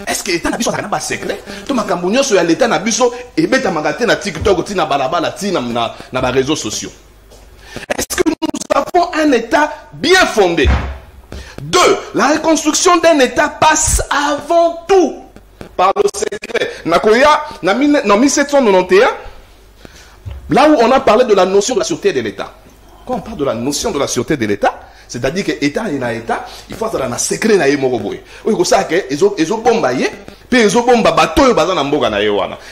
Est-ce que l'État nabiso a un secret? Tout ma cambonio sur l'État nabiso et bête magaté na TikTok, na balabala, na réseaux sociaux. Est-ce que nous avons un État bien fondé? 2. La reconstruction d'un État passe avant tout par le secret. Nakoya, en 1791, là où on a parlé de la notion de la sûreté de l'État. Quand on parle de la notion de la sûreté de l'État, c'est-à-dire que l'État est un État, il faut avoir un secret.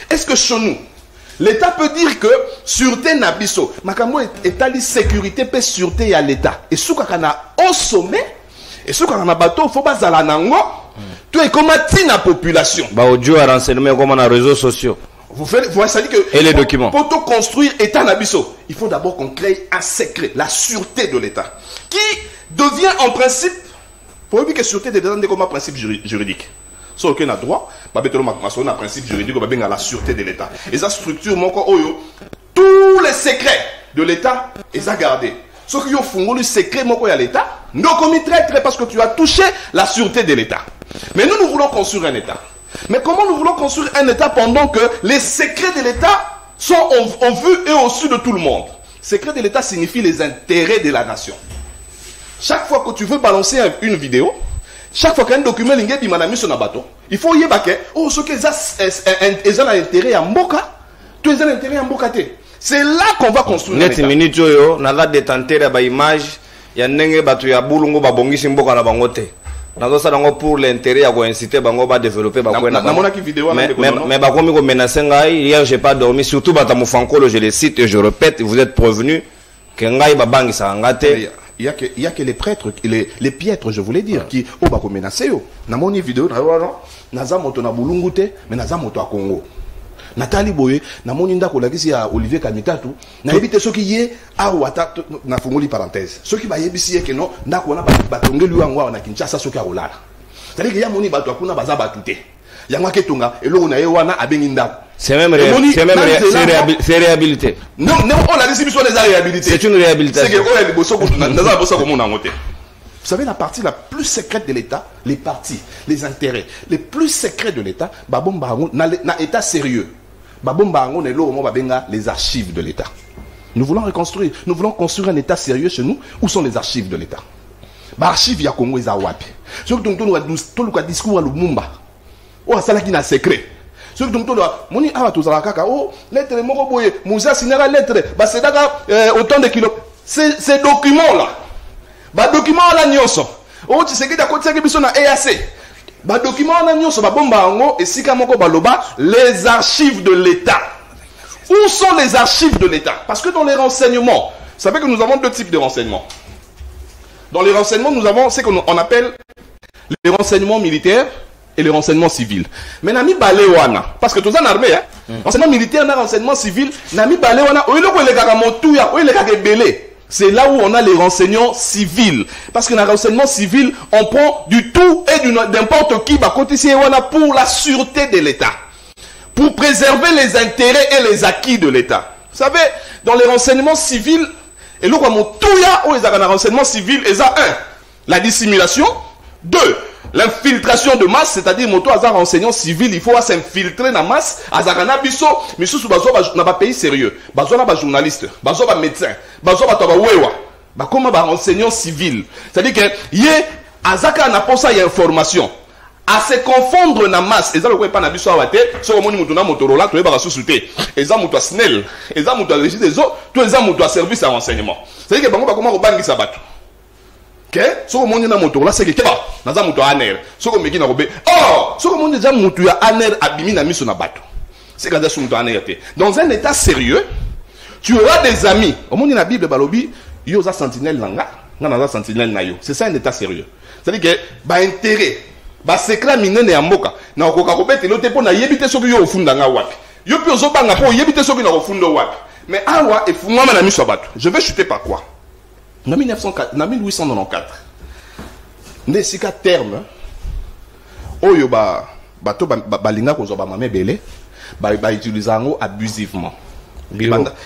Est-ce que chez nous, l'État peut dire que sûreté nabiso, makamo État li sécurité peut sûreté à l'État. Et ce qu'on a au sommet, et ce qu'on a bateau, faut pas aller nango. Tu es comme la population. Bah audio à renseignement comme on a réseaux sociaux. Vous savez que et les documents. Pour tout construire État nabiso, il faut d'abord qu'on crée un secret, la sûreté de l'État, qui devient en principe, pour lui que sûreté de l'État comme un principe juridique. Sauf qu'on a droit, on a un principe juridique, on a la sûreté de l'État. Et ça structure tous les secrets de l'État, ils ont gardé. Ceux qui ont fondé le secret à l'État, nous commis très parce que tu as touché la sûreté de l'État. Mais nous voulons construire un État. Mais comment nous voulons construire un État pendant que les secrets de l'État sont en vue et au-dessus de tout le monde? Secret de l'État signifie les intérêts de la nation. Chaque fois que tu veux balancer une vidéo, chaque fois qu'un document est mis sur un bateau, il faut y avoir ce qu'ils ont intérêt à Mboka, tu as intérêt à Mboka. C'est là qu'on va construire un État. Minute yo na la détenter ba image ya ndenge batu ya bulungu ba bongisi mboka na bango te. Nazo ça dango pour l'intérêt ya ko inciter bango ba développer ba ko na mona ki vidéo mais ba komi ko menacer ngai hier j'ai pas dormi surtout bata mufankolo je le cite et je répète vous êtes prévenus que ngai ba bangisa ngate. Il y a que les prêtres, les piètres, je voulais dire, qui ont pas menacé. Dans mon vidéo, naza moto na bulungute, mais naza moto à Congo. Nathalie Boye, na mon inda kolakisi à Olivier Kamitatu, na évité ceux qui y est à Ouata, na fongoli parenthèse. Ceux qui va yébisi que non, na kona batonge lui en na Kinshasa ceux qui a olala. C'est-à-dire qu'il y a moni bato akuna baza batute. Yangwa ketonga, et l'eau na yewana abenginda. C'est même réhabilité. Non, on a décidé sur les réhabilités. C'est une réhabilitation. Vous savez, la partie la plus secrète de l'État, les partis, les intérêts, les plus secrets de l'État, na État sérieux. Les archives de l'État. Nous voulons reconstruire, nous voulons construire un État sérieux chez nous. Où sont les archives de l'État? Archives ya Congo eza wapi? Ceux qui ont discours à Lumumba. Oh, ça là qui n'a secret. Ceux qui ont moni awa tozala kaka oh lettre moko boye muza sinara lettre ba c'est daga autant de kilos ces documents là ba documents là nyonso oh tu sais que da côté biso na EAC ba documents là nyonso ba bomba ngo esika moko baloba les archives de l'État. Où sont les archives de l'État? Parce que dans les renseignements, vous savez que nous avons deux types de renseignements. Dans les renseignements, nous avons ce qu'on appelle les renseignements militaires et les renseignements civils. Mais nami balewana parce que tous en armée renseignement militaire na renseignement civil nami balewana o iloko le kaka motuya o le kaka belé. C'est là où on a les renseignements civils. Parce que dans les renseignements civils, on prend du tout et n'importe qui pour la sûreté de l'État. Pour préserver les intérêts et les acquis de l'État. Vous savez, dans les renseignements civils, et là, dans les renseignements civils, il y a la dissimulation. 2, l'infiltration de masse, c'est-à-dire moto à renseignement civil, il faut s'infiltrer dans la masse. Azakana biso, mais sous bazo na ba pays sérieux. Bazo na ba journaliste, bazo ba médecin, bazo ba wewa. Ba comment ba renseignement civil. C'est-à-dire que yé azaka na posa y information. À se confondre dans la masse, et ça le pas na biso awate, so moni mutu na Motorola, to ba sous-souté. Et ça mutu SNEL, et ça mutu régime des autres, tout ça mutu service à renseignement. C'est-à-dire que bango ba comment robangi sabato. So comme on est dans moto là c'est que ba naza moto aner so comme meki na robé oh so comme on est déjà moto ya aner abimi na miso na bato c'est quand ça moto aner té dans un état sérieux tu auras des amis au monde na Bible balobi yo za sentinelle nanga na sentinelle na yo c'est ça un état sérieux c'est à dire que ba intérêt ba secret minene ya mboka na okoka kobete lote po na yebite soki yo ofunda nga wapi yo pi ozo banga po yebite soki na ofundo wapi mais awa efungwa na miso bato je vais chuter par quoi. En 1894, nesika terme, oyo bato balinga kozo ba mame belé, ba utilisant abusivement.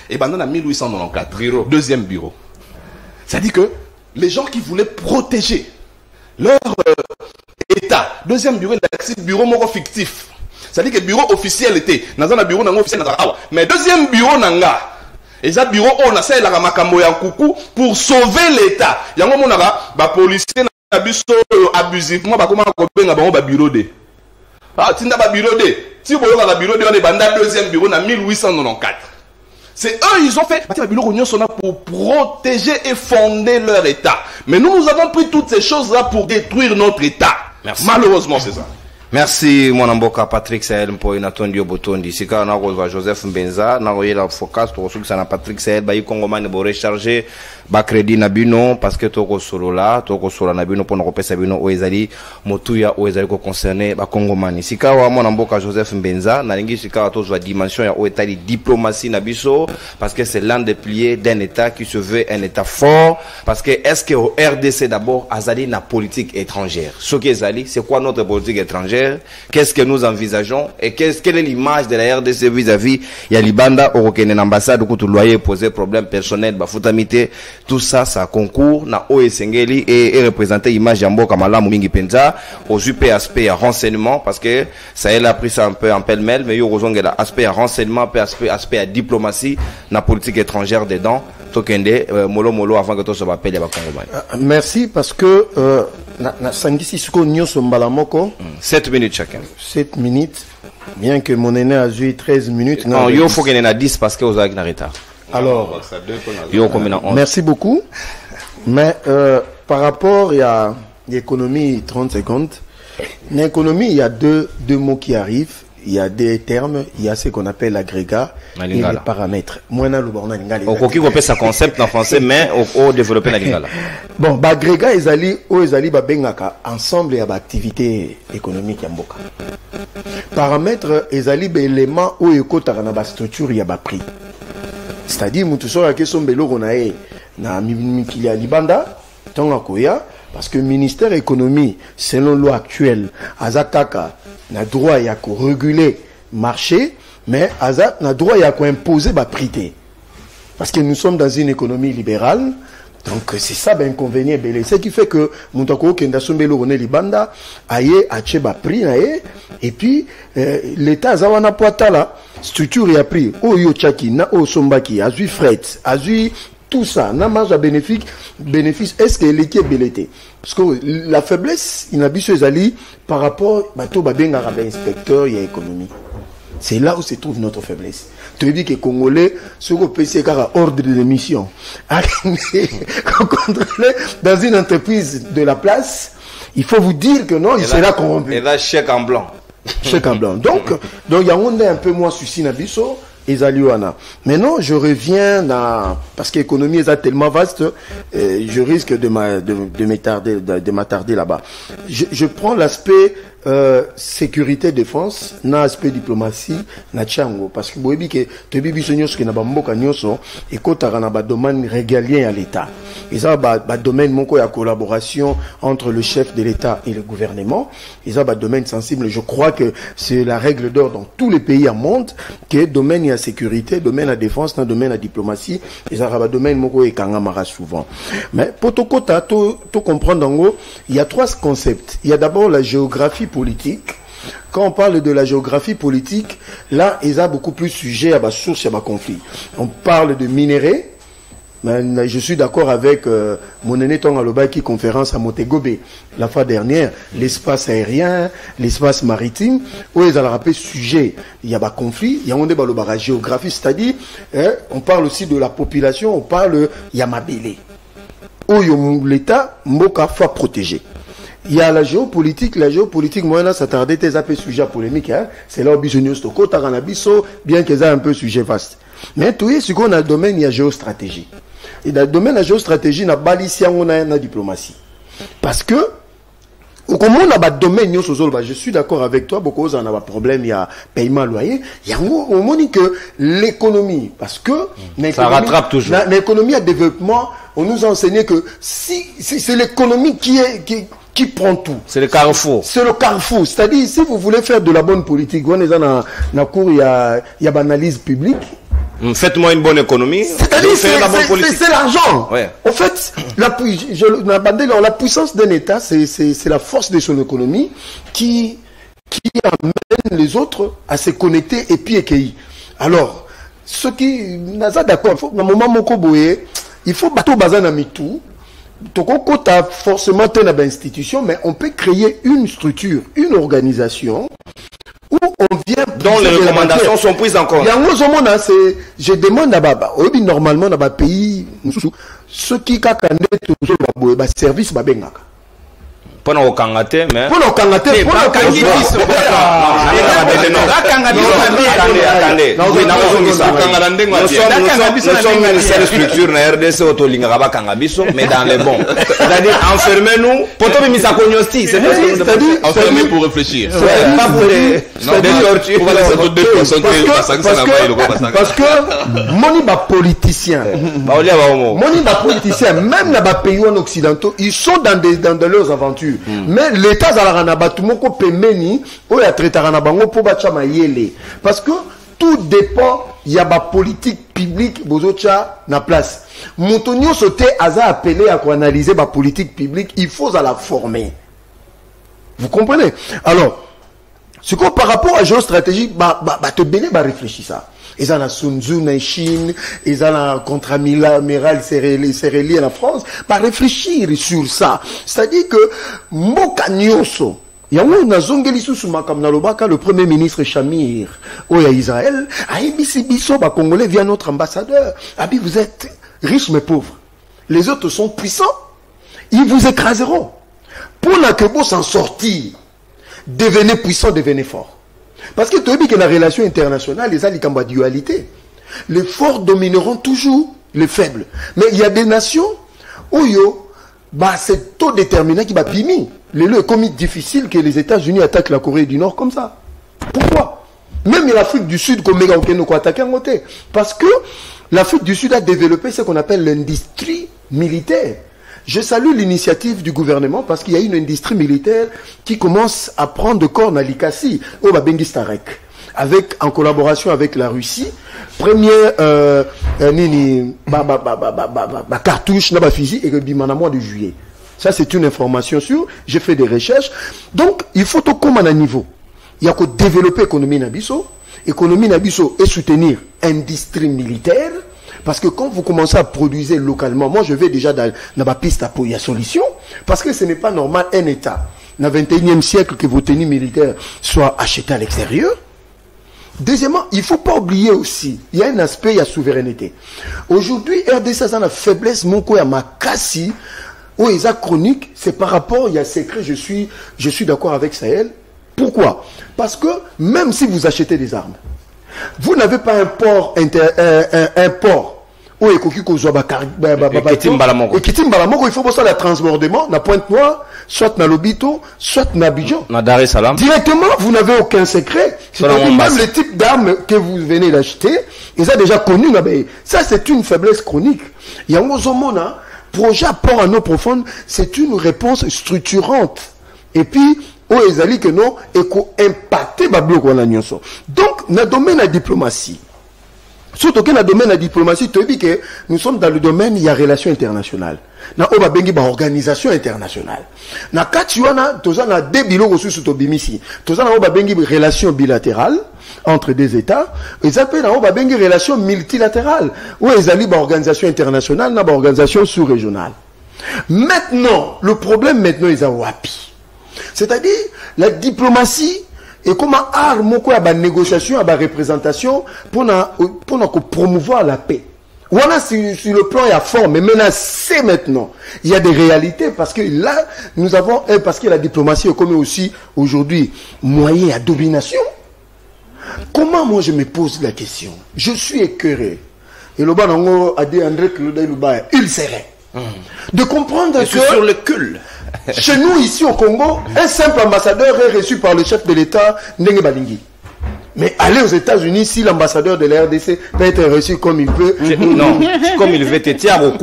Et pendant en 1894, deuxième bureau. C'est-à-dire que les gens qui voulaient protéger leur état, deuxième bureau, c'est bureau moro fictif. C'est-à-dire que le bureau officiel était, dans un bureau officiel, mais deuxième bureau nanga. Et ça bureau on a ça la makambo ya kuku pour sauver l'état. Yango monaka ba policier na biso abusivement ba comment ko benga ba bureau de. Ah tinda ba bureau de. Si boyo ka bureau de on est banda deuxième bureau na 1894. C'est eux ils ont fait ba bureau union sona pour protéger et fonder leur état. Mais nous avons pris toutes ces choses là pour détruire notre état. Merci. Malheureusement c'est ça. Merci mon amboka Patrick Sahel mpo inatondi obotondi sika na ko Joseph Mbenza na ko yela focus to sukisa na Patrick Sahel ba Kongomani bo recharger ba crédit na bino parce que to ko solola na bino pona ko pesa bino o ezali motuya o ezali ko concerner ba Kongomani sika wa mon amboka Joseph Mbenza na lingi sika to zwa dimension ya o etali diplomatie na biso parce que c'est l'un des piliers d'un état qui se veut un état fort parce que est-ce que au RDC d'abord azali na politique étrangère ce qui ezali c'est quoi notre politique étrangère. Qu'est-ce que nous envisageons et quelle est l'image de la RDC vis-à-vis Yalibanda au Kenya ambassade où tout loyer poser problème personnel bafutamité tout ça ça concourt na OSNGeli et représenter image Jambo Kamala Mingi Penza aux UP aspect à renseignement parce que ça elle a pris ça un peu en pêle-mêle mais yo a aspect à renseignement aspect à diplomatie na politique étrangère dedans tokende molo avant que tout se appelle ya Kongomani. Merci parce que na sangisi suko nyoso mbalamoko 7 minutes chacun. 7 minutes bien que mon aîné a joué 13 minutes. Non, il faut qu'il y en ait 10 parce que vous avez un retard. Alors merci beaucoup. Mais par rapport à l'économie 30 secondes, l'économie il y a deux mots qui arrivent. Il y a des termes, il y a ce qu'on appelle l'agrégat et les paramètres. Moi, on peut ça concept en français, mais on développe la lingala. Bon, l'agrégat ezali bengaka ensemble et activité économique yamboka. Paramètres ezali éléments où ekotaka na ba structure ya ba prix. C'est-à-dire mutu so ya keso mbelo konae na mikili ya libanda tonga koya parce que ministère économie selon loi actuelle azakaka na droit ya ko réguler marché mais azat na droit ya ko imposer ba prix parce que nous sommes dans une économie libérale donc c'est ça ben inconvénient belé ce qui fait que mutako kenda sombelo koné libanda aye ache ba prix na et puis l'état zawana poata la structure ya prix o yo chaki na o sombaki azui fret azui tout ça, n'a marge à bénéfice, est-ce que l'équipe est belleté? Parce que la faiblesse, il n'a pas ali par rapport à tout inspecteur et économie. C'est là où se trouve notre faiblesse. Tu dis que les Congolais, ce qu'on peut c'est car ordre de mission, contrôler dans une entreprise de la place, il faut vous dire que non, il sera corrompu. Et là, chèque en blanc. Chèque en blanc. Donc, il y a un peu moins souci dans biso. Ezaliwana. Maintenant, je reviens parce que l'économie est tellement vaste, je risque de m'attarder là-bas. Je prends l'aspect sécurité défense na aspect diplomatie na chango parce que boyebi ke to bibi so nyonso ke na bamboka nyonso ekotaka na ba domaine régalien à l'état eza ba domaine moko ya collaboration entre le chef de l'état et le gouvernement eza ba domaine sensible. Je crois que c'est la règle d'or dans tous les pays au monde que domaine ya sécurité, domaine à défense, na domaine à diplomatie eza ba domaine moko ekangamara souvent. Mais pour to kota to comprendre en gros, il y a trois concepts. Il y a d'abord la géographie politique. Quand on parle de la géographie politique, là, il y a beaucoup plus sujet à ma source et à ma conflit. On parle de minerais. Je suis d'accord avec mon aîné Tonga qui conférence à Montego-Bay la fois dernière, l'espace aérien, l'espace maritime, où ils ont rappelé sujet. Il y a un conflit, il y a un géographie, c'est-à-dire, on parle aussi de la population, on parle, il y a Mabélé. Où l'État, Mboka, faut protéger. Il y a la géopolitique, moi, là, ça tardait, t'es un peu sujet polémique, hein. C'est là où Bisonius Toko, Taranabiso, bien qu'ils aient un peu sujet vaste. Mais tout est, ce qu'on a le domaine, il y a géostratégie. Et dans le domaine de la géostratégie, on a balissia, on a la diplomatie. Parce que, comme on a un domaine, je suis d'accord avec toi, beaucoup on a un problème, il y a paiement loyer, il y a on dit que l'économie, parce que, ça rattrape toujours. L'économie à développement, on nous a enseigné que si c'est l'économie qui prend tout. C'est le carrefour. C'est le carrefour. C'est-à-dire, si vous voulez faire de la bonne politique, on est dans la cour, il y a l'analyse publique. Faites-moi une bonne économie. C'est-à-dire, c'est l'argent. Ouais. En fait, la puissance d'un État, c'est la force de son économie qui amène les autres à se connecter et puis écueillir. Alors, ceux qui n'ont pas d'accord, il faut bateau bazan à mitou. Toko t'as forcément une institution, mais on peut créer une structure, une organisation où on vient. Dont les recommandations sont prises en compte. Je demande à Baba, normalement dans le pays, ceux qui ont un service, Pendant au Kangate, mais. Pendant au Kangate, mais dans les bons. C'est-à-dire, enfermez-nous. C'est-à-dire, enfermez pour réfléchir. Pas pour les. Parce que, moni ba politicien. Moni ba politicien, même dans les pays occidentaux, ils sont dans leurs aventures. Mais l'État parce que tout dépend, il y a la politique publique na place. Montonio sauté a appelé à analyser la politique publique, il faut la former. Vous comprenez? Alors, ce qu'on par rapport à la géostratégie, te béné réfléchir ça. Ils ont la Sun Tzu en Chine, ils ont la contre-amiral Serreli en France, réfléchir sur ça. C'est-à-dire que, Mboka Nyoso, il y a le premier ministre Shamir, au Israël, Congolais via notre ambassadeur. Vous êtes riches mais pauvres. Les autres sont puissants. Ils vous écraseront. Pour que vous s'en sortir, devenez puissant, devenez fort. Parce que tu as vu que la relation internationale, les alikamba dualité. Les forts domineront toujours les faibles. Mais il y a des nations où c'est taux déterminant qui va pimi. Le lieu est comme difficile que les États-Unis attaquent la Corée du Nord comme ça. Pourquoi? Même l'Afrique du Sud, comme nous attaquer en côté. Parce que l'Afrique du Sud a développé ce qu'on appelle l'industrie militaire. Je salue l'initiative du gouvernement parce qu'il y a une industrie militaire qui commence à prendre de corps à l'Ikassi, au Babengi Starek, en collaboration avec la Russie. Première cartouche n'a pas physique et le mois de juillet. Ça, c'est une information sûre. J'ai fait des recherches. Donc, il faut tout comme à un niveau. Il y a que développer l'économie Nabiso. Économie Nabiso et soutenir l'industrie militaire. Parce que quand vous commencez à produire localement, moi je vais déjà dans la piste pour y a solution. Parce que ce n'est pas normal un État, dans le 21e siècle, que vos tenues militaires soient achetées à l'extérieur. Deuxièmement, il ne faut pas oublier aussi, il y a un aspect, il y a souveraineté. Aujourd'hui, RDC a la faiblesse, mon coup, il y a ma cassie, où il y a chronique, c'est par rapport, il y a secret, je suis d'accord avec Sahel. Pourquoi? Parce que même si vous achetez des armes, Vous n'avez pas un port, un port où il faut passer la transbordement, na Pointe-Noire, soit na Lobito, soit na Abidjan. Na Dar es Salaam. Directement, vous n'avez aucun secret. C'est-à-dire même le type d'armes que vous venez d'acheter, ils ont déjà connu. Ça, c'est une faiblesse chronique. Il y a un projet à port en eau profonde, c'est une réponse structurante. Et puis, ils ont dit que non, et qu'on impacte ma bloc. Donc, dans le domaine de la diplomatie, surtout que dans le domaine de la diplomatie, tu dis que nous sommes dans le domaine, il y a relations internationales. Dans le organisation internationale. Dans le cas où tu as des bilans ressources au Bimisi, tu as des relations bilatérales entre des États, ils appellent des relations multilatérales, où ils allient organisation internationale, dans organisation sous-régionale. Maintenant, le problème maintenant, ils ont wapi. C'est-à-dire, la diplomatie est comme un arme à la négociation, à la représentation pour promouvoir la paix. Voilà, sur le plan, il y a forme, mais maintenant, c'est maintenant. Il y a des réalités parce que là, nous avons, parce que la diplomatie est comme aussi aujourd'hui moyen à domination. Comment moi je me pose la question? Je suis écœuré. Et le banango a dit André Claude Luba, il serait. De comprendre que sur le cul. Chez nous, ici au Congo, un simple ambassadeur est reçu par le chef de l'État, Ndenge Balingi. Mais aller aux États-Unis, si l'ambassadeur de la RDC peut être reçu comme il peut. Non, comme il veut être. Non,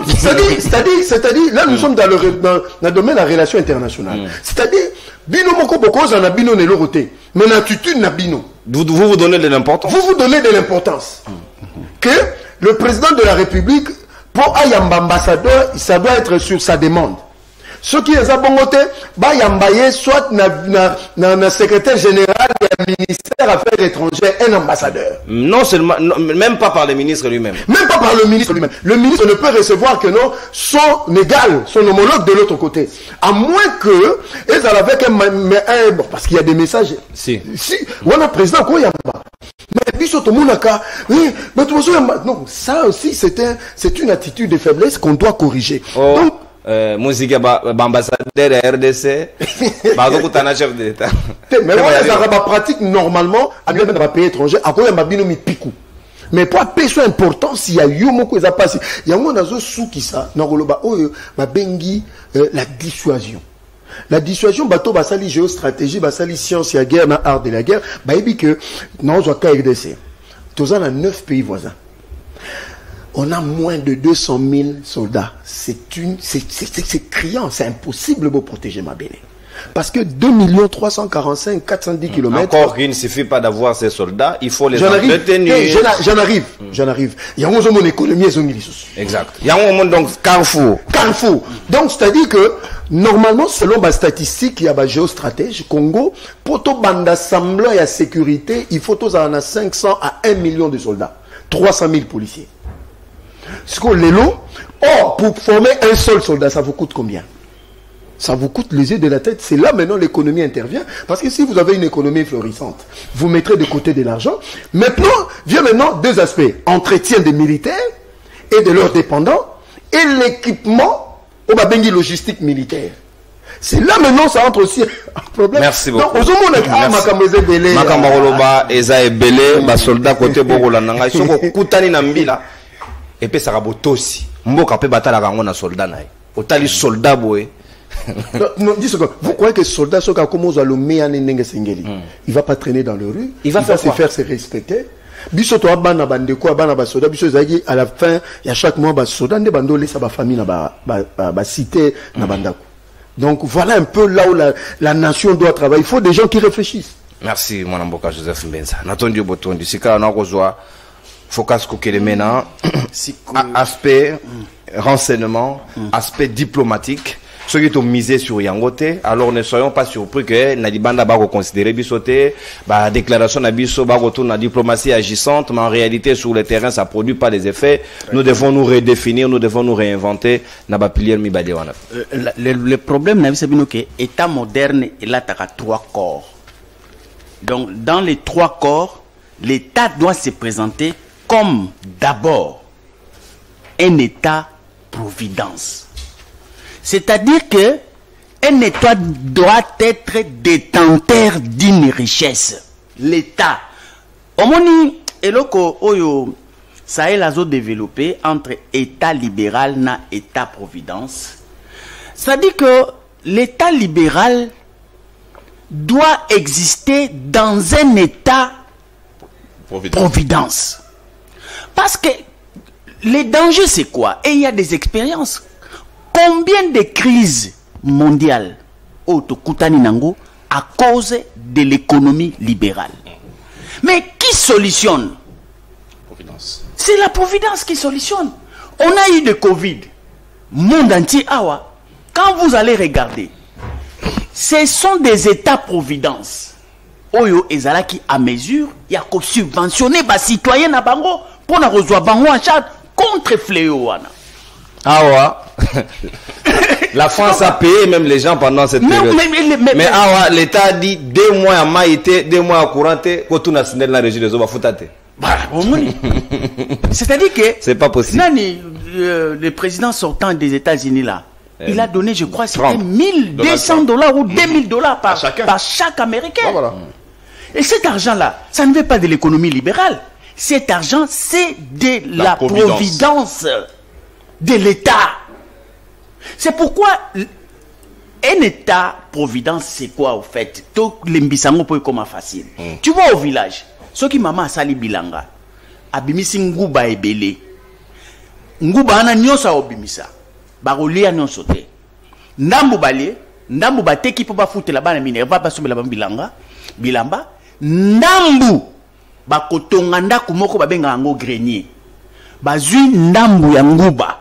c'est-à-dire, là nous sommes dans le domaine de la relation internationale. C'est-à-dire, Bino Moko Boko, on a Bino Neloroté. Mais l'attitude n'a Bino. Vous vous donnez de l'importance. Vous donnez de l'importance. Que le président de la République, pour un ambassadeur, ça doit être sur sa demande. Ce qui est à bon côté, soit na secrétaire général du ministère Affaires étrangères, un ambassadeur. Non seulement, même pas par le ministre lui-même. Même pas par le ministre lui-même. Le ministre ne peut recevoir que non son égal, son homologue de l'autre côté. À moins que, et ça avec un parce qu'il y a des messages. Si. On a président quoi yamba. Mais puis surtout Mounaka, oui, mais non, ça aussi c'est une attitude de faiblesse qu'on doit corriger. Oh. Donc, Mouziga ambassadeur RDC, chef de l'État. Mais voilà, ça pratique normalement à bien dans les pays étrangers, à quoi il y a binomi pikou. Mais pour paix soit important, s'il y a eu mon quoi ça passe, il y a un autre sous qui ça, n'engloba ma bengi la dissuasion. La dissuasion, bateau basali géostratégie, basali science et guerre, na art de la guerre, bah il dit que non, je cas RDC. Tous en a 9 pays voisins. On a moins de 200 000 soldats. C'est criant, c'est impossible de protéger ma Béné. Parce que 2 345 410 km. Encore qu'il ne suffit pas d'avoir ces soldats, il faut les entretenir. J'en arrive. Il y a un moment économie et exact. Il y a un moment donc Carrefour. Donc c'est-à-dire que normalement, selon ma statistique, il y a un géostratège Congo, pour tout bande assemblant et à sécurité, il faut tous en a 500 à 1 million de soldats, 300 000 policiers. Ce que les lots, pour former un seul soldat, ça vous coûte combien? Ça vous coûte les yeux de la tête. C'est là maintenant l'économie intervient. Parce que si vous avez une économie florissante, vous mettrez de côté de l'argent. Maintenant, vient maintenant deux aspects. Entretien des militaires et de leurs dépendants et l'équipement au Babengi logistique militaire. C'est là maintenant ça entre aussi un problème. Merci beaucoup. Donc, soldats côté Bogolananga, ils sont kutani na mbila. Et puis ça rabot aussi. Mboka pe batala rango na soldat na. Otali soldat boé. Non, dis ce que vous croyez que soldat soka comme le meane nenge sengeli. Il va pas traîner dans les rues, il va se faire se respecter. Biso to abana bande ko abana ba soldat biso zaki à la fin, il y a chaque mois ba soldat ne bando laisser ba famille na ba cité na bandako. Donc voilà un peu là où la nation doit travailler. Il faut des gens qui réfléchissent. Merci mon amboka Joseph Mbenza. Natondi botondi sika na kozwa focus kokele mena aspect renseignement, aspect diplomatique. Ceux qui ont misé sur Yangote, alors ne soyons pas surpris que Nadibanda va considérer bisoté, la déclaration d'Abisso va retourner la diplomatie agissante, mais en réalité sur le terrain ça produit pas des effets. Nous devons nous redéfinir, nous devons nous réinventer. Le problème c'est que l'État moderne il a 3 corps. Donc dans les 3 corps, l'État doit se présenter comme d'abord un État-providence. C'est-à-dire que un État doit être détenteur d'une richesse. l'État. Omoni eloko oyo ça est la zone développée entre État libéral na État providence. Ça dit que l'État libéral doit exister dans un État providence. Parce que les dangers c'est quoi? Et il y a des expériences. Combien de crises mondiales autokutani nango à cause de l'économie libérale? Mais qui solutionne? C'est la providence qui solutionne. On a eu de Covid. Monde entier, awa. Quand vous allez regarder, ce sont des États-providence. Oyo ezalaki à mesure, il y a qu'à subventionner les citoyens na bango pour na rejoindre bango en charge contre fléau wana. Awa. La France a payé même les gens pendant cette période. Mais awa, l'État a dit 2 mois à maïté, 2 mois à couranté, quand on a signé la régie des Obafutate. C'est-à-dire que c'est pas possible. Nani, le président sortant des États-Unis là, il a donné, je crois, c'était $1,200 ou $2,000 par chaque Américain. Ah, voilà. Et cet argent-là, ça ne veut pas de l'économie libérale. Cet argent, c'est de la providence de l'État. C'est pourquoi un État-providence, c'est quoi au fait? Tout l'embisango peut comme facile. Tu vois au village, ceux qui maman sali bilanga, abimisi nguba ebele. Nguba ana nyosa obimisa. Barolia nyonso te. Ndambu bale, ndambu bateki po bafuta la bana minerva ba somela bilanga, bilamba. Ndambu bakotonga ndaku moko babenga ngo grenier. Bazui ndambu ya nguba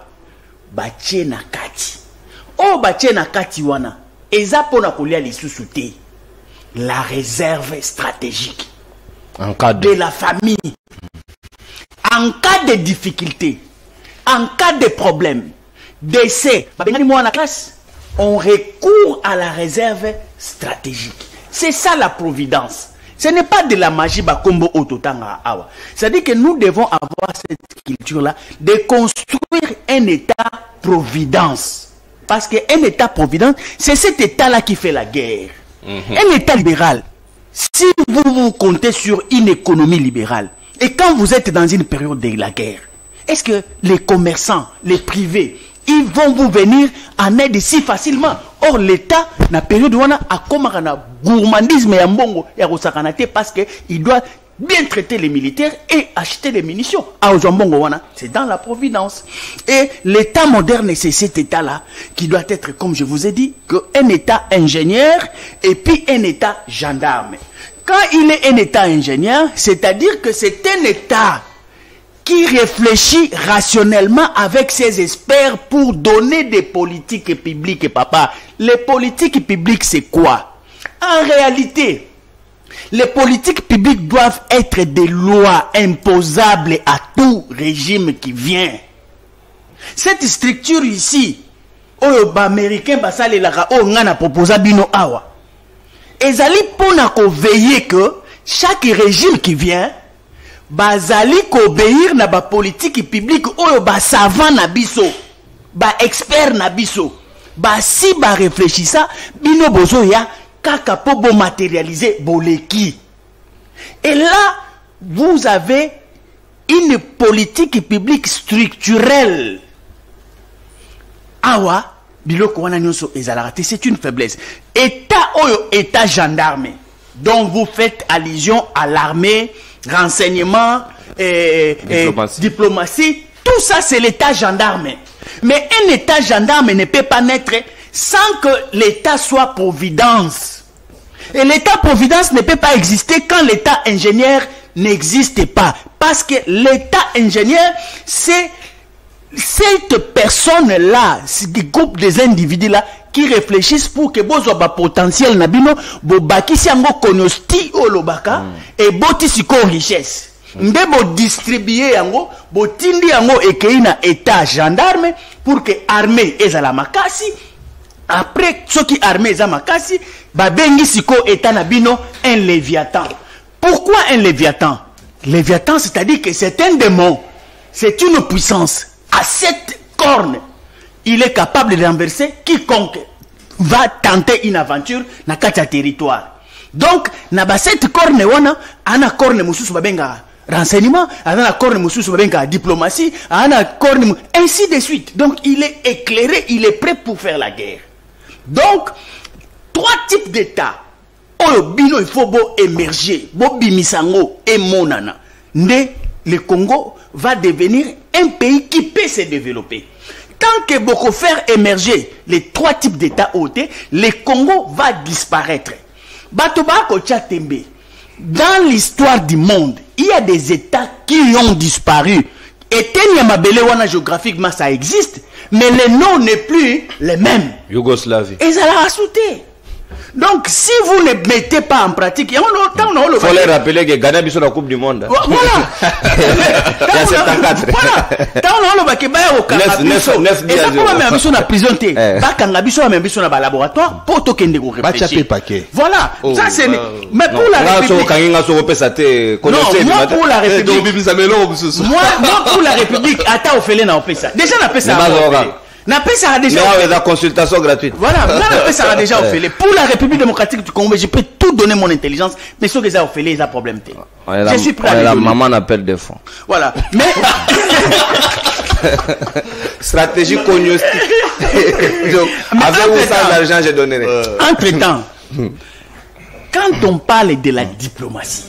batie na kati. O batie na kati wana eza pona kolia lisusu te. La réserve stratégique en cas de la famille. En cas de difficulté, en cas de problème, décès, on recourt à la réserve stratégique. C'est ça la providence. Ce n'est pas de la magie bakombo ototanga awa. C'est-à-dire que nous devons avoir cette culture-là de construire un État-providence. Parce qu'un État-providence, c'est cet État-là qui fait la guerre. Un État libéral, si vous comptez sur une économie libérale, et quand vous êtes dans une période de la guerre, est-ce que les commerçants, les privés, ils vont vous venir en aide si facilement? Or, l'État, dans la période où on a comme un gourmandisme et un bongo, parce qu'il doit bien traiter les militaires et acheter les munitions. C'est dans la providence. Et l'État moderne, c'est cet État-là qui doit être, comme je vous ai dit, un État ingénieur et puis un État gendarme. Quand il est un État ingénieur, c'est-à-dire que c'est un État qui réfléchit rationnellement avec ses experts pour donner des politiques publiques, papa. Les politiques publiques, c'est quoi? En réalité, les politiques publiques doivent être des lois imposables à tout régime qui vient. Cette structure ici, américain, a proposé bino awa. Ezali pona ko veiller que chaque régime qui vient, bazali ko obéir na ba politique publique oyo ba savant na biso, ba expert na biso, ba si ba réfléchissa bino bozo ya kaka po bo matérialiser boleki. Et là, vous avez une politique publique structurelle. Awa biloko wana nyonso ezalaka, c'est une faiblesse. État oyo, État gendarme, dont vous faites allusion à l'armée, renseignement, diplomatie, tout ça c'est l'État gendarme. Mais un État gendarme ne peut pas naître sans que l'État soit providence. Et l'État-providence ne peut pas exister quand l'État ingénieur n'existe pas. Parce que l'État ingénieur, c'est cette personne-là, ce groupe des individus-là, qui réfléchissent pour que vous ayez potentiel nabino, bo baki si ango konosti olobaka, et boti siko richesse. Mbe bo distribuer yango, bo tindi yango ekei na État gendarme, pour que armée ezala makasi. Après, ceux qui armés za makasi, ba bengi siko État nabino un léviathan. Pourquoi un léviathan? Léviathan, c'est-à-dire que c'est un démon, c'est une puissance. À cette corne, il est capable de renverser quiconque va tenter une aventure dans quatre territoire. Donc, na ba cette corne wana, ana corne mususu babenga renseignement, ana corne mususu babenga diplomatie, ana corne ainsi de suite. Donc, il est éclairé, il est prêt pour faire la guerre. Donc, 3 types d'États. Oyo bino il faut émerger, bimisango et monana. Le Congo va devenir un pays qui peut se développer. Tant que beaucoup faire émerger les 3 types d'États ôtés, le Congo va disparaître. Dans l'histoire du monde, il y a des États qui ont disparu. Et Teniamabele géographiquement ça existe, mais le nom n'est plus le même. Yougoslavie. Et ça l'a rajouté. Donc, si vous ne mettez pas en pratique, il faut les rappeler que Ghana a la Coupe du Monde. Voilà. Il y a 74. Voilà. Voilà. Ça, c'est. Mais pour la République. Moi, pour la République. Moi, pour la République, attends, Ophélie n'a pas ça. Déjà, n'a pas ça. Ça a déjà la consultation gratuite. Voilà, ça a déjà fait. Pour la République démocratique du Congo, je peux tout donner mon intelligence, mais ce que ça a fait, ils ont problème. Je suis prêt à la maman appelle des fonds. Voilà. Mais stratégie cognostique. Avec ou sans l'argent, je donnerai. Entre-temps, quand on parle de la diplomatie,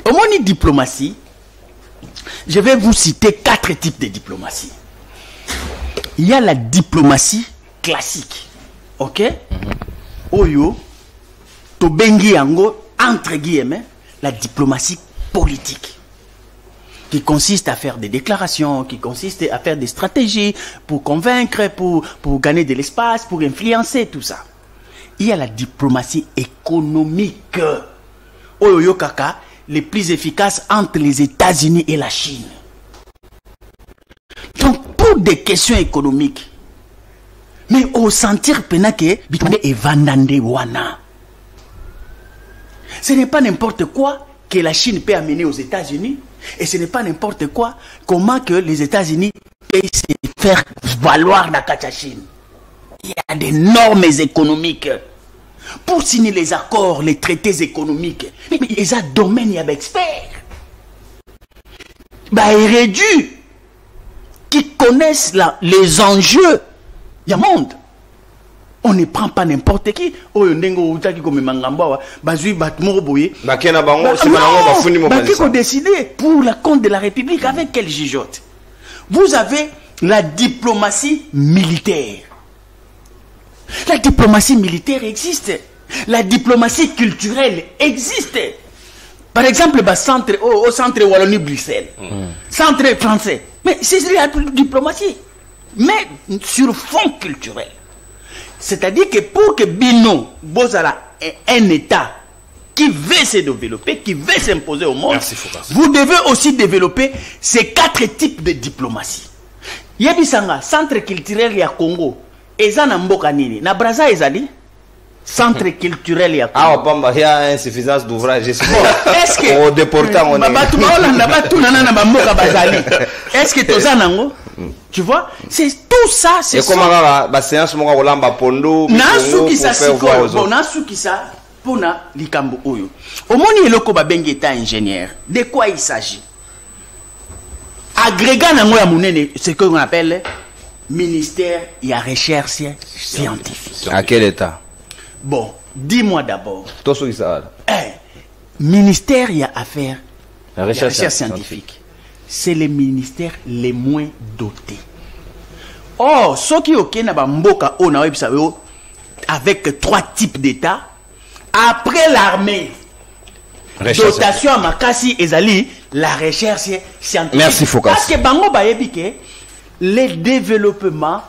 au moins une diplomatie, je vais vous citer 4 types de diplomatie. Il y a la diplomatie classique. Ok? Oyo, tobengi yango, entre guillemets, la diplomatie politique. Qui consiste à faire des déclarations, qui consiste à faire des stratégies pour convaincre, pour gagner de l'espace, pour influencer, tout ça. Il y a la diplomatie économique. Oyo kaka, les plus efficaces entre les États-Unis et la Chine. Donc, pour des questions économiques, mais au sentir que est vandande wana. Ce n'est pas n'importe quoi que la Chine peut amener aux États-Unis, et ce n'est pas n'importe quoi comment que les États-Unis peuvent se faire valoir dans la Chine. Il y a des normes économiques. Pour signer les accords, les traités économiques, mais il y a des domaines, il y a des experts. Bah, il réduit qui connaissent les enjeux du monde. On ne prend pas n'importe qui. Décider pour le compte de la République avec quelle gigote. Vous avez la diplomatie militaire. La diplomatie militaire existe. La diplomatie culturelle existe. Par exemple, au centre Wallonie-Bruxelles, centre français. Mais c'est la diplomatie. Mais sur fond culturel. C'est-à-dire que pour que Bino, Bozala est un État qui veut se développer, qui veut s'imposer au monde, vous devez aussi développer ces 4 types de diplomatie. Yebisanga, centre culturel ya Congo, Ezana Mboka Nini, na Braza Ezali, centre culturel ya Congo. Ah, Pamba, il y a insuffisance d'ouvrage. Est-ce que. Au déportant, on est. Est-ce que tu as un tu vois, c'est tout ça. C'est comment la séance mon Rolamba Pondo. Nasu qui ça bon, nasu qui ça pour na likambo oyo. Au moni eloko ba bengi état ingénieur. De quoi il s'agit? Agrégat na ngoya munene, ce qu'on appelle ministère et recherche scientifique. À quel état? Bon, dis-moi d'abord. Tout ce qui ça. Ministère et affaires recherche scientifique. C'est les ministères les moins dotés. Oh, ceux qui ont mboka avec 3 types d'États, après l'armée, dotation à Makassi et Zali, la recherche scientifique. Merci Foucault. Parce que Bango Bayebike, les développements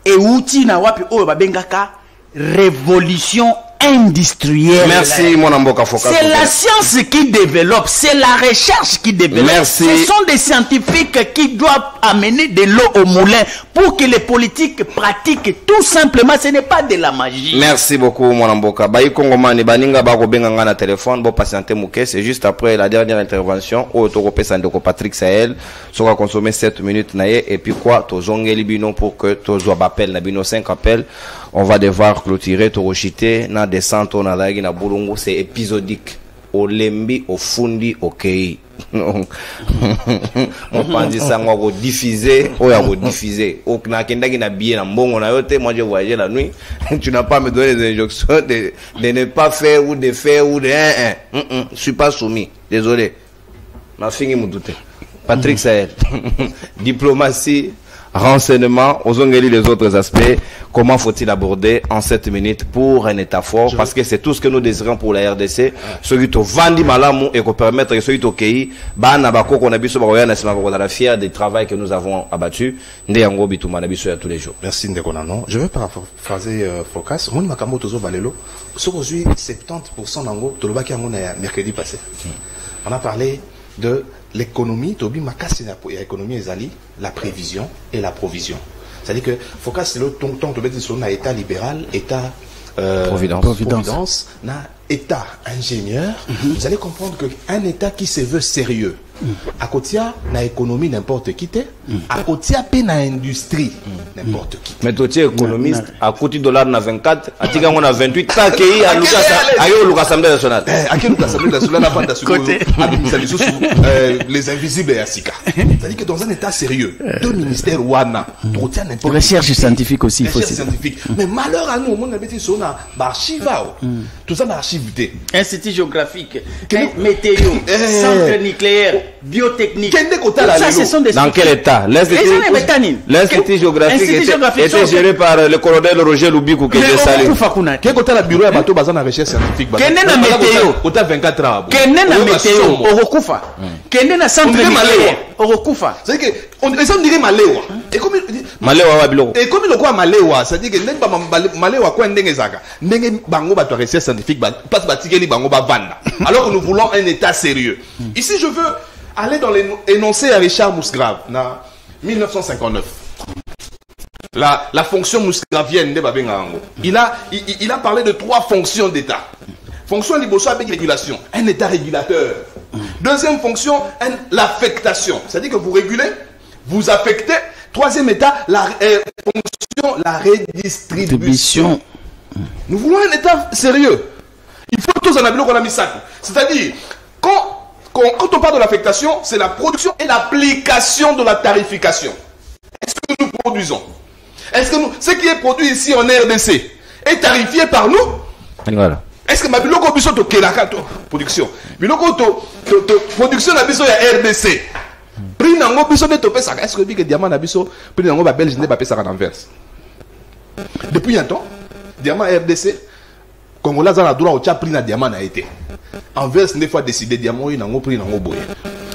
et outils na wapi o babengaka révolution industrielle. Merci mon Amboka Foucault. C'est la science qui développe, c'est la recherche qui développe. Merci. Ce sont des scientifiques qui doivent amener de l'eau au moulin pour que les politiques pratiquent tout simplement. Ce n'est pas de la magie. Merci beaucoup mon Amboka. Bayi Kongomani baninga bako benga na téléphone bo patienter mouké, c'est juste après la dernière intervention au Tokopé Sandeko Patrick Sahel sera consommé 7 minutes naie et puis quoi tozongeli bino pour que tozo appel na bino 5 appels on va devoir clôturer Torochité na descente on a na Bulungu, c'est épisodique. Au lembi, au fundi, au kei. On pense ça, on va diffuser, on va diffuser. Au knakenda qui n'a bien en bon, on a été, moi je voyageais la nuit. Tu n'as pas me donné des injonctions de ne pas faire ou de faire ou de je suis pas soumis. Désolé. Ma fille me doutait. Patrick Sahel. Diplomatie, renseignement, aux ongeli les autres aspects. Comment faut-il aborder en 7 minutes pour un État fort? Parce que c'est tout ce que nous désirons pour la RDC. Celui qui vend malamu et qu'on permettre que celui qui est qu'on a biso la fière des travail que nous avons abattu. Tous les jours. Merci Ndekonano. Je vais paraphraser Focas. Mon makambo tozo balelo. Aujourd'hui 70% nango tolobaki yango na mercredi passé. On a parlé de l'économie, Tobi Makasi na économie ezali, la prévision et la provision. C'est-à-dire que Focas c'est le ton sur un État libéral, État providence, na État ingénieur. Vous allez comprendre qu'un État qui se veut sérieux, à côté na économie n'importe qui t'es, à côté na industrie n'importe qui. Mais tu es économiste, à côté dollar na 24, à Tiga on a 28, ça qui à l'Assemblée nationale. À quel l'Assemblée nationale la bande les invisibles et Asika. C'est-à-dire que dans un État sérieux, deux ministères ouana, tu n'importe qui. Recherche scientifique aussi, recherche scientifique. Mais malheur à nous, on a dit sur na archiva, tout ça na archivité. Institut géographique, météo, centre nucléaire, biotechnique. Ça, ce sont des dans quel état? L'Institut géographique était géré par le colonel Roger Lubikou qui est salé. Quel côté la bureau à bateau basé en recherche scientifique? Quel est la météo? Côté 24 ans. Quel est la météo? Orokufa. Quel est la centre nucléaire? Orokufa. C'est-à-dire que on dirait Maléwa. Et comme le quoi Maléwa, c'est-à-dire que Maléwa quoi ndengezaka. Ndenge bango bato recherche scientifique parce batikeli bango ba vanda. Alors que nous voulons un État sérieux. Ici je veux aller dans l'énoncé à Richard Mousgrave, en 1959. La fonction mousgravienne de Babengango. Il a parlé de 3 fonctions d'État. Fonction liboso avec régulation, un État régulateur. Deuxième fonction, l'affectation. C'est-à-dire que vous régulez, vous affectez. Troisième état, fonction, la redistribution. Nous voulons un État sérieux. Il faut tous en habiller qu'on a mis ça. C'est-à-dire, quand on parle de l'affectation, c'est la production et l'application de la tarification. Est-ce que nous produisons? Est-ce que ce qui est produit ici en RDC est tarifié par nous? Voilà. Est-ce que ma biloko biso to kelakato production? Biloko to production na biso ya RDC. Prix nango biso de topé ça. Est-ce que bi que diamant na biso prix nango ba belge ne ba pesa en Anvers? Depuis un temps, diamant RDC Congolais a droit au tcha prix na diamant na été. Anvers ne fois décidé diamant yi nango prix nango boye.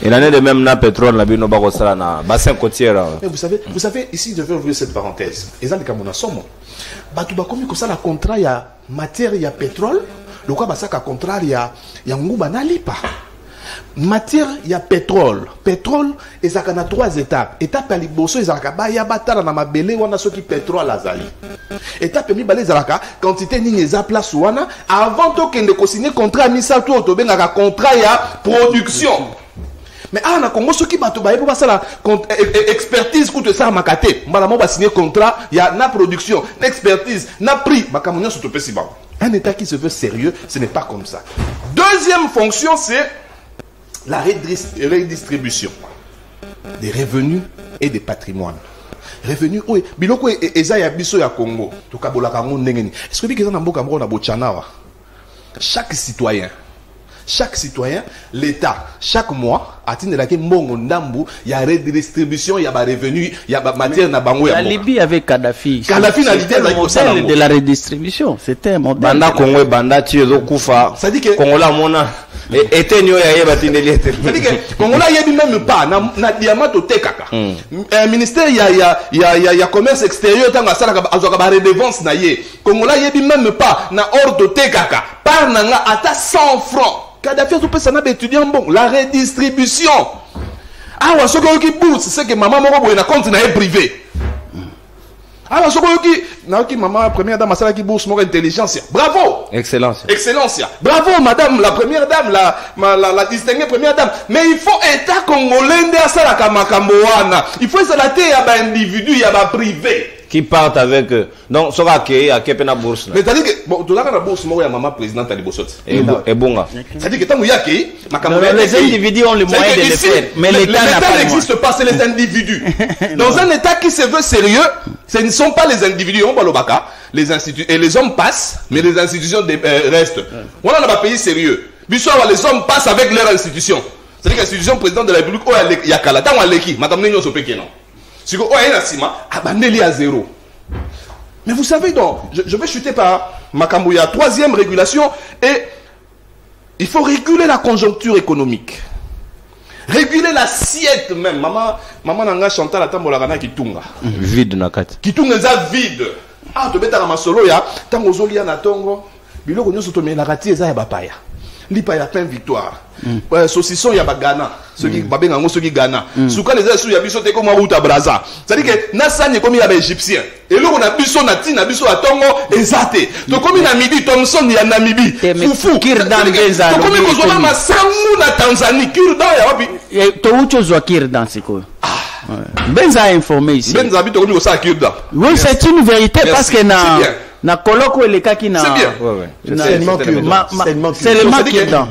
Il en est de même na pétrole na bino ba ko sala na bassin côtier. Mais vous savez ici je vais ouvrir cette parenthèse. Ezali kamona somo. Batu ba komi ko sala contrat ya matière ya pétrole. Le quoi basaka contrat ya nguba na lipa. Matière ya pétrole. Pétrole ezaka na 3 étapes. Étape ya liboso ezaka ba ya batala na mabele wana soki pétrole azali. Étape mibale ezaka quantité nini eza place wana avant to kende ko signer contrat misa to to bengaka contrat ya production. Mais ah na Congo soki bato ba yebo basala expertise coûte ça makate. Mbala mo ba signer contrat ya na production, na expertise, na prix bakamonyo soto pesi ba. Un État qui se veut sérieux, ce n'est pas comme ça. Deuxième fonction, c'est la redistribution des revenus et des patrimoines. Revenus, oui, biloko eza ya biso ya Congo. Tokabola kango ndengeni. Est-ce que bikeza na mboka mboka na bochanawa? Chaque citoyen, l'État, chaque mois, atteint la mbongo ndambu, il y a redistribution, il y a ba revenus, il y a ba matière na bango ya la Libye avec Kadhafi. Kadhafi na l'idée de la redistribution, c'était un modèle. Banda Congo banda tiezo kufa. Ça dit que Congo la mona etenyo ya yeba tindeli ete. Ça dit que Congo la yebi même pas na diamant to tekaka. Ministère il y a commerce extérieur tanga sala azwaka ba redevance na ye. Congo la yebi même pas na ordre tekaka. Par nanga ata 100 francs. Kadhafi a tout ça n'a étudiant bon la redistribution. Ah wa soko qui bourse c'est que maman moko boye na compte na privé. Ah wa soko qui na ki maman première dame asala qui bourse moko intelligence. Bravo. Excellence. Bravo madame la première dame la distinguée première dame. Mais il faut état congolais nde asala ka makambo wana. Il faut s'adapter à ba individu ya ba privé. qui partent avec eux. Donc, ça va accueillir à bourse. Mais c'est-à-dire que, bon, tu as la bourse, moi, maman présidente à l'Ibosot. Et bon. C'est-à-dire que tant qu'il y a accueilli, les individus ont le moyen de le faire. Mais l'État n'existe pas, c'est les individus. Dans un État qui se veut sérieux, ce ne sont pas les individus, on va le baka, les instituts, et les hommes passent, mais les institutions restent. On a un pays sérieux. Bissoir, les hommes passent avec leurs institutions. C'est-à-dire que l'institution présidente de la République, il y a Kalata ou Aleki, madame Nenyo Sopeke, non. Si vous avez un assima, abandonnez à zéro. Mais vous savez donc, je vais chuter par Makambouya. Troisième régulation, et il faut réguler la conjoncture économique. Réguler l'assiette même. Maman nanga Chantal Atambolagana qui tunga. Vide nakati. Qui tunga za vide. Ah, tu mets dans ma solo ya, tango zolia na tongo. Biloko nyoso to me la rati eza ya bapaya. Lipa ya plein victoire. Saucisson ya bagana. Ceux qui babenga ngo ceux qui Ghana. Souka les sous ya biso te comme Ruta Braza. C'est-à-dire que nasani comme ya ba égyptien. Et là on a biso na tina biso à tongo ezate. To comme na Namibie Thomson ya Namibie. Fufu Kirdan Benza. To comme ko zoma masangu na Tanzanie. Kirdan ya wapi? To ucho zwa Kirdan siko. Benza a informé ici. Benza bito comme ça Kirdan. Oui, c'est une vérité parce que na koloko eleka ki na c'est bien. C'est le Kirdan.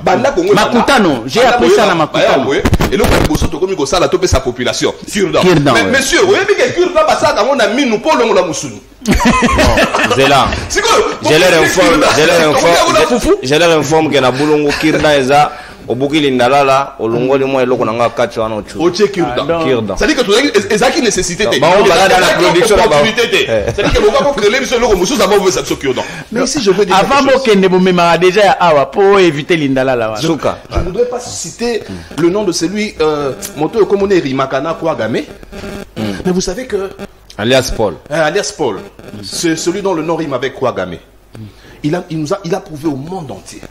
Makutano, j'ai appris ça na Makutano. Et là on bosso to comme ko ça la topé sa population. Kirdan. Mais monsieur, vous voyez que Kirdan ba ça dans on a mis nous pour l'on la musunu. Zela. Je leur informe que na bulongo Kirdan eza obukili ndalala olongoli mo eloko nanga kati wana ochu oche Kirdan. C'est-à-dire que tu ezaki nécessité te. Ba on va dans la production là-bas. C'est-à-dire que on va créer biso eloko mususu aba veut ça Kirdan. Mais ici je veux dire avant bokende bomema déjà awa pour éviter l'indalala wa. Souka. Je ne voudrais pas citer le nom de celui moto comme on est Rimakana Kouagame. Mais vous savez que alias Paul. Alias Paul. C'est celui dont le nom rime avec Kouagame. Il a prouvé au monde entier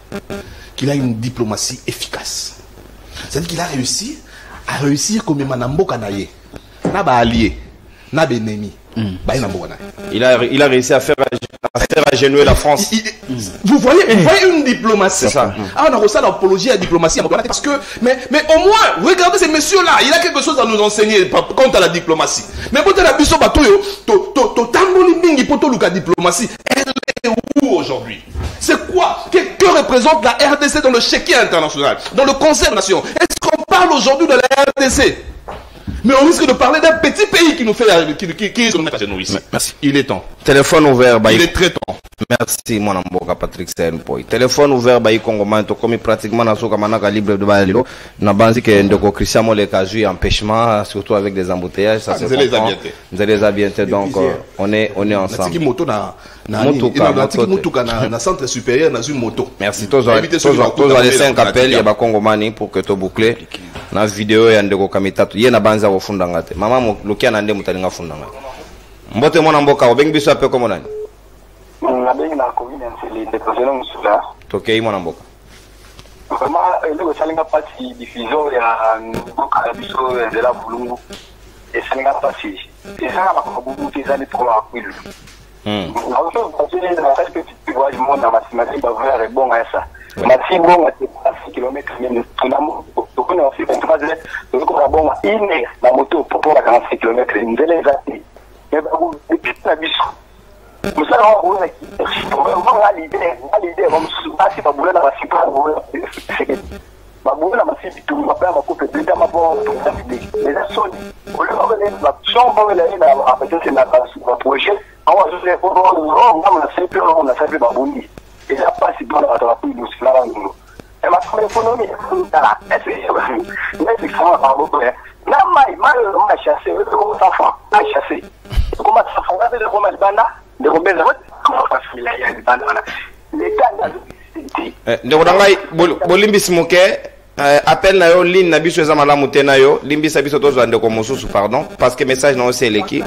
qu'il a une diplomatie efficace. C'est-à-dire qu'il a réussi à réussir comme Manamboka Naye. N'a pas allié, n'a pas ennemi. Il a réussi à faire agenouiller la France. Vous voyez une diplomatie. C'est ça. Ah, on a reçu l'apologie à la diplomatie. Parce que, mais au moins, regardez ces messieurs-là. Il a quelque chose à nous enseigner quant à la diplomatie. Mais quand la biso batoyo, tamboli bingi poto luka diplomatie. Elle est où aujourd'hui? C'est quoi? Que représente la RDC dans le chéquier international, dans le concert nation? Est-ce qu'on parle aujourd'hui de la RDC? Mais on risque de parler d'un petit pays qui nous fait qui nous ici. Merci. Il est temps. Téléphone ouvert. Il est très temps. Merci mon amboka Patrick Senpoy. Téléphone ouvert bayi Congo manto comme pratiquement na soka manaka libre de balilo. Na banzi que ndeko Christian Moleka joue empêchement surtout avec des embouteillages ça c'est vous allez les abienter donc on est ensemble. Tiki moto na centre supérieur na une moto. Merci tous les 5 appels ya ba Congo mani pour que to boucler na vidéo ya ndeko Kamitatu ye na banza ko fundanga te. Mama mo lokia na nde mutalinga fundanga. Mbote mwana mboka obengi biso ape comme nani? Na commune de président Musula. Tokei mwana mboka. Vraiment le salinga parti diffusion ya mboka biso de la bulungu. Et salinga parti. Et ça va pas beaucoup des années pour appuyer. Na auto parce que na cette petite voie du monde dans mathématiques va faire bon à ça. Mathématiques bon à 6 km même tunamo. Donc on a fait 23 heures. Donc on a bon à une la moto pour 45 km une belle exacte. Mais vous depuis la biso. Nous avons l'idée comme si pas bouler dans la super ma boule ma fille tout ma père ma coupe de dans ma bonne les assols au lieu de la chambre là il a peut-être c'est la projet on va se faire on a simple ma bondi et ça passe dans la plus nous là nous et ma femme économie là c'est ça par beaucoup là mal on a chassé comment ça fait chasser comment ça fait de comment le banda de combien de comment ça fait là il y a le banda l'état ndeko ngai bolimbi simoke appel na yo ligne na biso ezama la mutena yo limbi sa biso tozo ndeko mosusu pardon parce que message na oseleki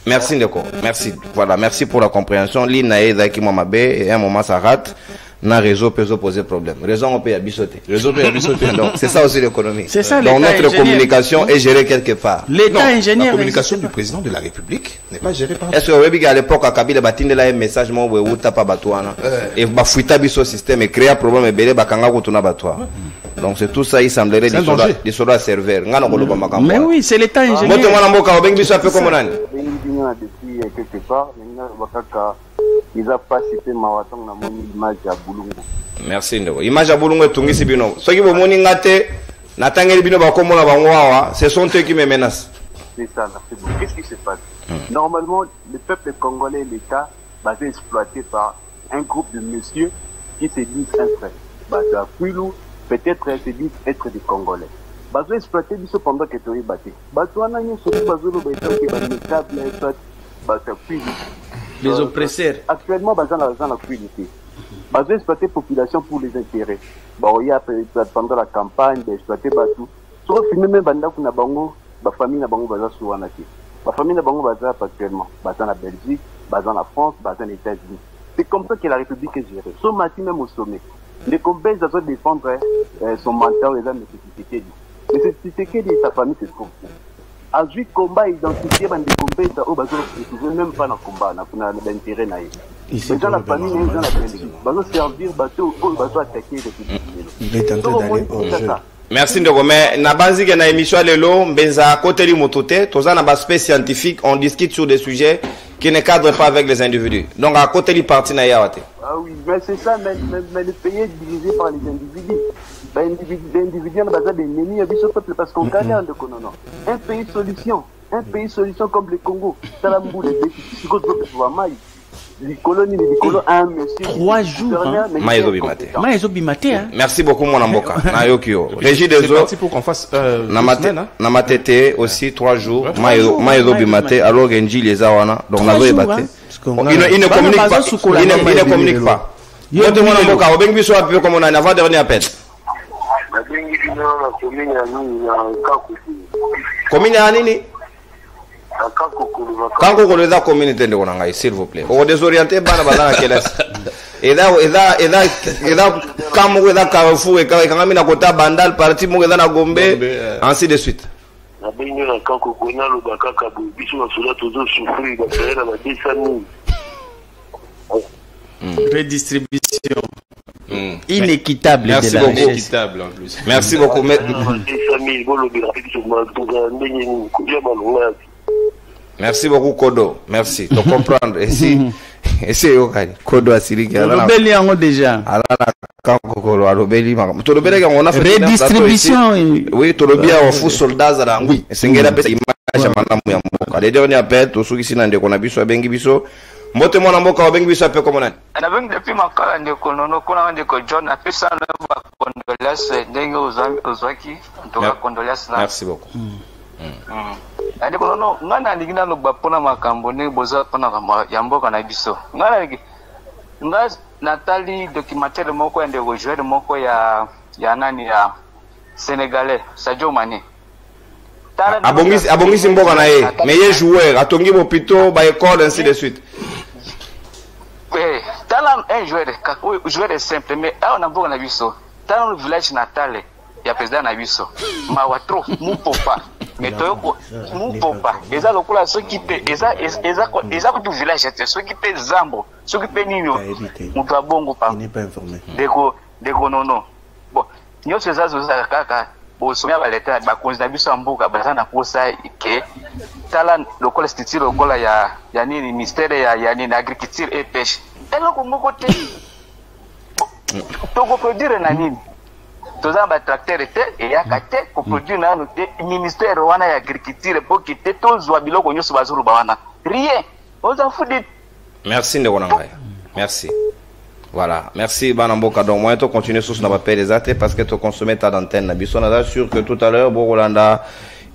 merci ndeko merci voilà merci pour la compréhension ligne na eza ki moi mabe et un moment ça rate na réseau peut poser problème raison on peut abisoter donc c'est ça aussi l'économie c'est ça donc notre communication est gérée quelque part l'état ingénieur la communication du président de la République n'est pas gérée par est-ce que webi à l'époque à Kabila batindela un message mo we uta pa batwana et ba fuita biso système et créer un problème et belé bakanga ko tuna batwa donc c'est tout ça il semblerait des soldats serveurs ngana ko loba makambo mais oui c'est l'état ingénieur moto mwana mboka obengi biso ape comme nani quelque part, ils ont pas cité Marathon dans mon image à Boulungu. Merci ndeko. Image à Boulungu etungi sibino. Soki bo moni ngate natangeli bino ba komona bango awa, ce sont eux qui me menacent. C'est ça, c'est bon. Qu'est-ce qui se passe? Normalement, le peuple congolais, l'État, va être exploité par un groupe de messieurs qui se disent un frère. Baza Kwilu, peut-être se disent être des Congolais. Baza exploité biso pendant que tu es battu. Baza nani soki baza lo baita qui va notable soit Baza Kwilu. Les oppresseurs. Actuellement, Baza na Kwilu. Baza exploiter population pour les intérêts. Bon, il y a pendant la campagne d'exploiter Batou. Sauf que même banda kuna bango, ba famille na bango baza suwana ki. Ba famille na bango baza actuellement, baza na Belgique, baza na France, baza na États-Unis. C'est comme ça que la République est gérée. Son matin même au sommet. Les combats doivent défendre son mentor et la nécessité. Mais c'est ce que sa famille se trouve. À lui combat identifié dans des combats ça au bazo même pas dans combat na l'intérêt na ici dans la famille dans la famille bazo servir bateau au bazo attaquer les République. Il est en train d'aller au jeu. Merci ndeko, mais na banzi ke na émission lelo mbenza koteli motote toza na aspect scientifique, on discute sur des sujets qui ne cadrent pas avec les individus. Donc à koteli parti na yawate. Ah oui, mais c'est ça, mais le pays est divisé par les individus. Les individus ont besoin d'ennemis à ce peuple parce qu'on gagne en non. Un pays solution comme le Congo. Salamboule, les colonies, les colons, un monsieur. 3 jours. Maïzo Bimate. Merci beaucoup, mon amboka. Nayokio. Régie des eaux. C'est parti pour qu'on fasse Namatete aussi 3 jours. Maïzo Bimate. Alors Genji les awana. Donc Nazo est batté. Il ne communique pas. Il ne communique pas. Monte mon amboka. Obengi biso un peu comme on a avant dernier appel. Commune à Nini? Quand vous avez la communauté de Gonanga, s'il vous plaît. On désorienté, banana Keles. Et là, quand vous avez Carrefour et quand vous avez Kota Bandal, parti, vous avez Gombe, ainsi de suite. Redistribution. Inéquitable. Merci beaucoup. Inéquitable en plus. Merci beaucoup. Merci beaucoup Kodo. Merci. De comprendre. Essaye Kodo Asiri. Déjà. Redistribution. Oui, Tolobia on fout soldats à l'angui. Sengera pesa image manamu ya mboka. Les derniers appels, to suki sina ndeko na biso bengi biso. Mbote mwana mboka wa bengi biso ape comme nani? Na bengi depuis makala ndeko nono kuna ndeko John apesa na condoléances ndenge ozwaki. Ntoka condoléances na. Merci beaucoup. Ndeko nono ngana ndingina loba pona makambo ne boza pona ya mboka na biso. Ngana Nathalie documentaire moko ende ko joueur moko ya nani ya Sénégalais Sadio Mané. Abongisi mboka na ye, mais ye joueur atongi bopito ba école ainsi de suite. Tala un joueur simple mais on a mboka na biso. Tala le village natal ya président na biso. Mawatro mupopa. Mais toyoko mupopa. Eza lokola soki pe eza ko du village te soki pe zambo, soki pe nino. Mutu abongo pa. Il n'est pas informé. Deko nono. Bon, nyo seza zoza kaka osomia ba leta ba konza biso mboka bazana posa ke tala lokola structure lokola ya nini ministère ya nini agriculture et pêche. Eloko moko te. Toko produire na nini? Toza ba tracteur te et ya kate ko produire na no te ministère wana ya agriculture pour quitter tozwa biloko nyoso bazuru ba wana. Rien. On s'en fout. Merci Ndonanga. Merci. Voilà, merci Banamboka. Donc, moi, tu continues sur ce n'appelle les athées parce que tu consommes ta d'antenne. On est sûr que tout à l'heure, Borolanda,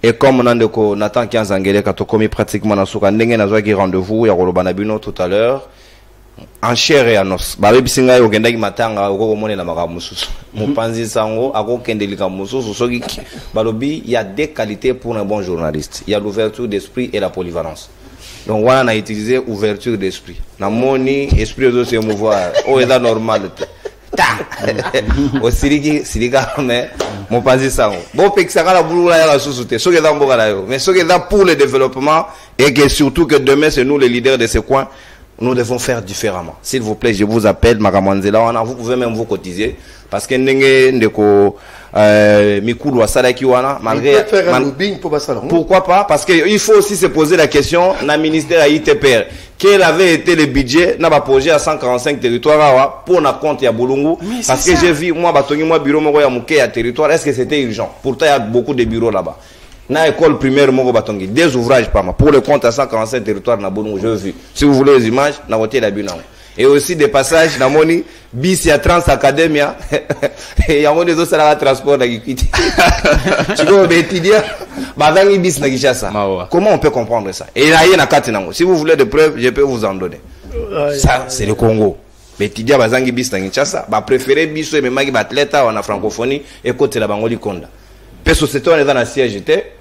et comme on a Nathan qui a zangélé, quand tu as commis pratiquement dans ce cas, n'engagez pas de rendez-vous, il y a Rolobanabuno tout à l'heure, en chair et en os. Babi Bisinga, au Gendagi Matanga, au Romone la Maramusus. Mon panzi sango, à Kendelika Moussus, au Sogik. Balobi, il y a des qualités pour un bon journaliste. Il y a l'ouverture d'esprit et la polyvalence. Donc, on a utilisé ouverture d'esprit. Na moni, esprit de se mouvoir. Oh, c'est normal. Au Sirika, mais, mon panzi sango. Bon, Pexaka la boulou la yara sous-souté. Ce qui est dans mais ce qui est pour le développement, et que surtout que demain, c'est nous les leaders de ce coin. nous devons faire différemment. S'il vous plaît, je vous appelle, Magamanzela, vous pouvez même vous cotiser. Parce que ndeko Mikulu Wasalaki wana, malgré. Pourquoi pas? Parce qu'il faut aussi se poser la question, dans le ministère à ITPR, quel avait été le budget, n'a pas projet à 145 territoires pour na compte ya Boulungu. Parce que j'ai vu, moi, batongi, moi, bureau, moi, ya mouké à territoire, est-ce que c'était urgent? Pourtant, il y a beaucoup de bureaux là-bas. Na école primaire Mogo Batongi, des ouvrages par pour le compte à 145 territoires na Boulungu, je vu. Si vous voulez les images, na voté la binang. Et aussi des passages na moni bis ya Trans Academia et ya moni zo sala transport na Kikwiti. Tu vois étudiants badangi bis na Kinshasa. Comment on peut comprendre ça? Et là il y a na kati nango. Si vous voulez des preuves, je peux vous en donner. Ça c'est le Congo. Mais étudiants bazangi bis na Kinshasa, ba préférer biso et même qui athlète en francophonie et côté la Bangoli Konda. Pe société on est dans la CGT.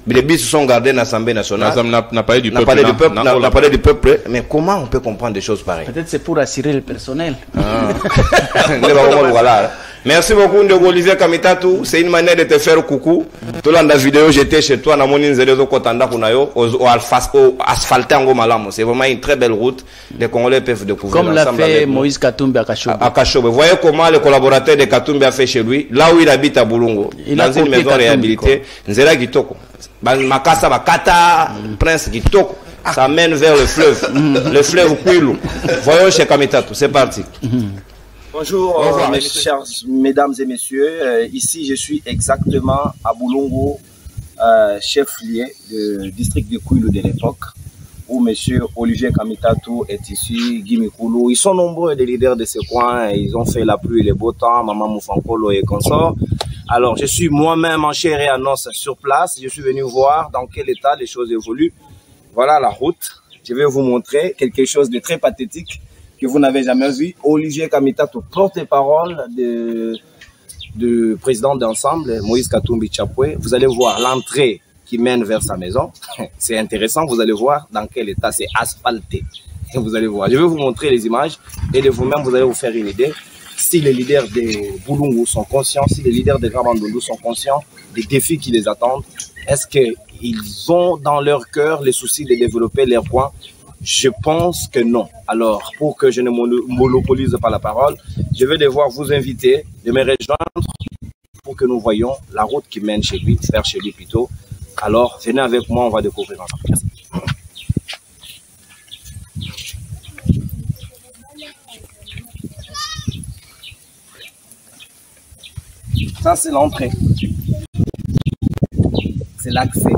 Les bis sont gardés dans l'Assemblée nationale. N'a pas du peuple. Mais comment on peut comprendre des choses pareilles? Peut-être c'est pour assurer le personnel. Voilà. Merci beaucoup, Ndego Olivier Kamitatu. C'est une manière de te faire coucou. Tout le la vidéo, j'étais chez toi, na moni nzelezo kotanda kunayo, au asphalté en Gomalamo. C'est vraiment une très belle route. Les Congolais peuvent découvrir. Comme l'a fait Moïse Katumbi à Kachobe. À Kachobe. Voyez comment le collaborateur de Katumbi a fait chez lui, là où il habite à Boulungo. Dans une maison réhabilitée. Nzela Kitoko. Makasa Bakata, Prince Kitoko. Ça mène vers le fleuve. Le fleuve Kwilu. Voyons chez Kamitatu. C'est parti. Bonjour, mes chers mesdames et messieurs. Ici, je suis exactement à Boulungu, chef-lieu du district de Kwilu de l'époque, où monsieur Olivier Kamitatu est ici, Guy Mikulu. Ils sont nombreux, les leaders de ce coin. Ils ont fait la pluie et le beau temps, Maman Moufankolo et consorts. Alors, je suis moi-même en chair et en os sur place. Je suis venu voir dans quel état les choses évoluent. Voilà la route. Je vais vous montrer quelque chose de très pathétique que vous n'avez jamais vu. Olivier Kamitatu, porte-parole du président d'ensemble, Moïse Katumbi Chapwe. Vous allez voir l'entrée qui mène vers sa maison. C'est intéressant, vous allez voir dans quel état c'est asphalté. Et vous allez voir. Je vais vous montrer les images et de vous-même, vous allez vous faire une idée. Si les leaders de Boulungu sont conscients, si les leaders de Grand-Bandundu sont conscients des défis qui les attendent, est-ce qu'ils ont dans leur cœur les soucis de développer leur coin? Je pense que non. Alors, pour que je ne monopolise pas la parole, je vais devoir vous inviter de me rejoindre pour que nous voyions la route qui mène chez lui, vers chez lui plutôt. Alors, venez avec moi, on va découvrir ensemble. Merci. Ça, c'est l'entrée. C'est l'accès.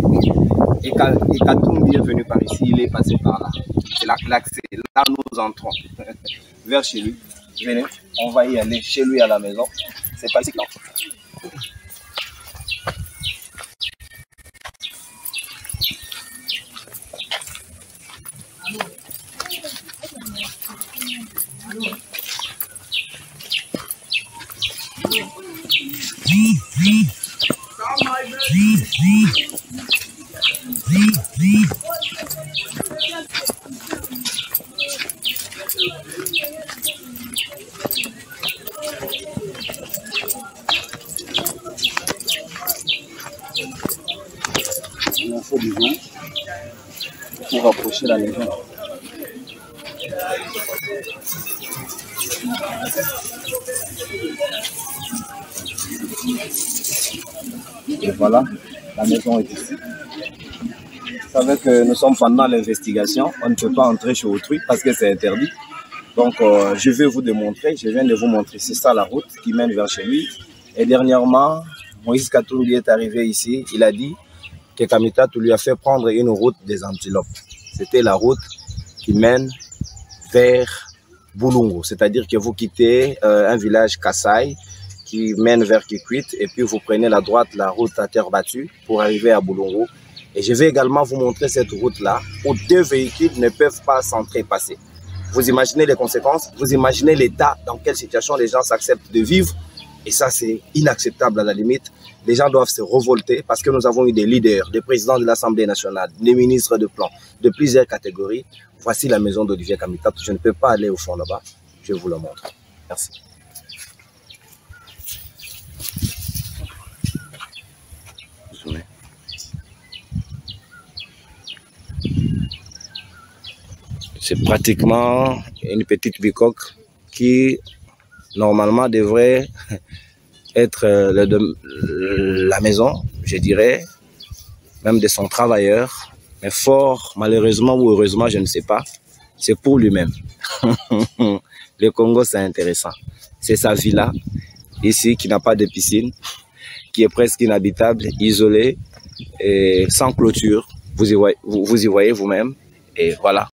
Et Katumbi est venu par ici, il est passé par là. C'est l'accès. Là, nous entrons vers chez lui. Venez, on va y aller chez lui à la maison. C'est pas ici qu'il entre. Il en faut du vent pour rapprocher la maison. Et voilà, la maison est ici. Vous savez que nous sommes pendant l'investigation. On ne peut pas entrer chez autrui parce que c'est interdit. Donc, je vais vous démontrer, je viens de vous montrer. C'est ça la route qui mène vers chez lui. Et dernièrement, Moïse Katumbi est arrivé ici. Il a dit que Kamitatu lui a fait prendre une route des antilopes. C'était la route qui mène vers Boulungu. C'est-à-dire que vous quittez un village Kassai qui mène vers Kikwit et puis vous prenez la droite, la route à terre battue pour arriver à Boulungu. Et je vais également vous montrer cette route-là où deux véhicules ne peuvent pas s'entrepasser. Vous imaginez les conséquences, vous imaginez l'état dans quelle situation les gens s'acceptent de vivre. Et ça, c'est inacceptable à la limite. Les gens doivent se révolter parce que nous avons eu des leaders, des présidents de l'Assemblée nationale, des ministres de plan, de plusieurs catégories. Voici la maison d'Olivier Kamitatu. Je ne peux pas aller au fond là-bas. Je vous le montre. Merci. C'est pratiquement une petite bicoque qui, normalement, devrait être la maison, je dirais, même de son travailleur. Mais fort, malheureusement ou heureusement, je ne sais pas, c'est pour lui-même. Le Congo, c'est intéressant. C'est sa villa, ici, qui n'a pas de piscine, qui est presque inhabitable, isolée, et sans clôture. Vous y voyez vous-même. Et voilà.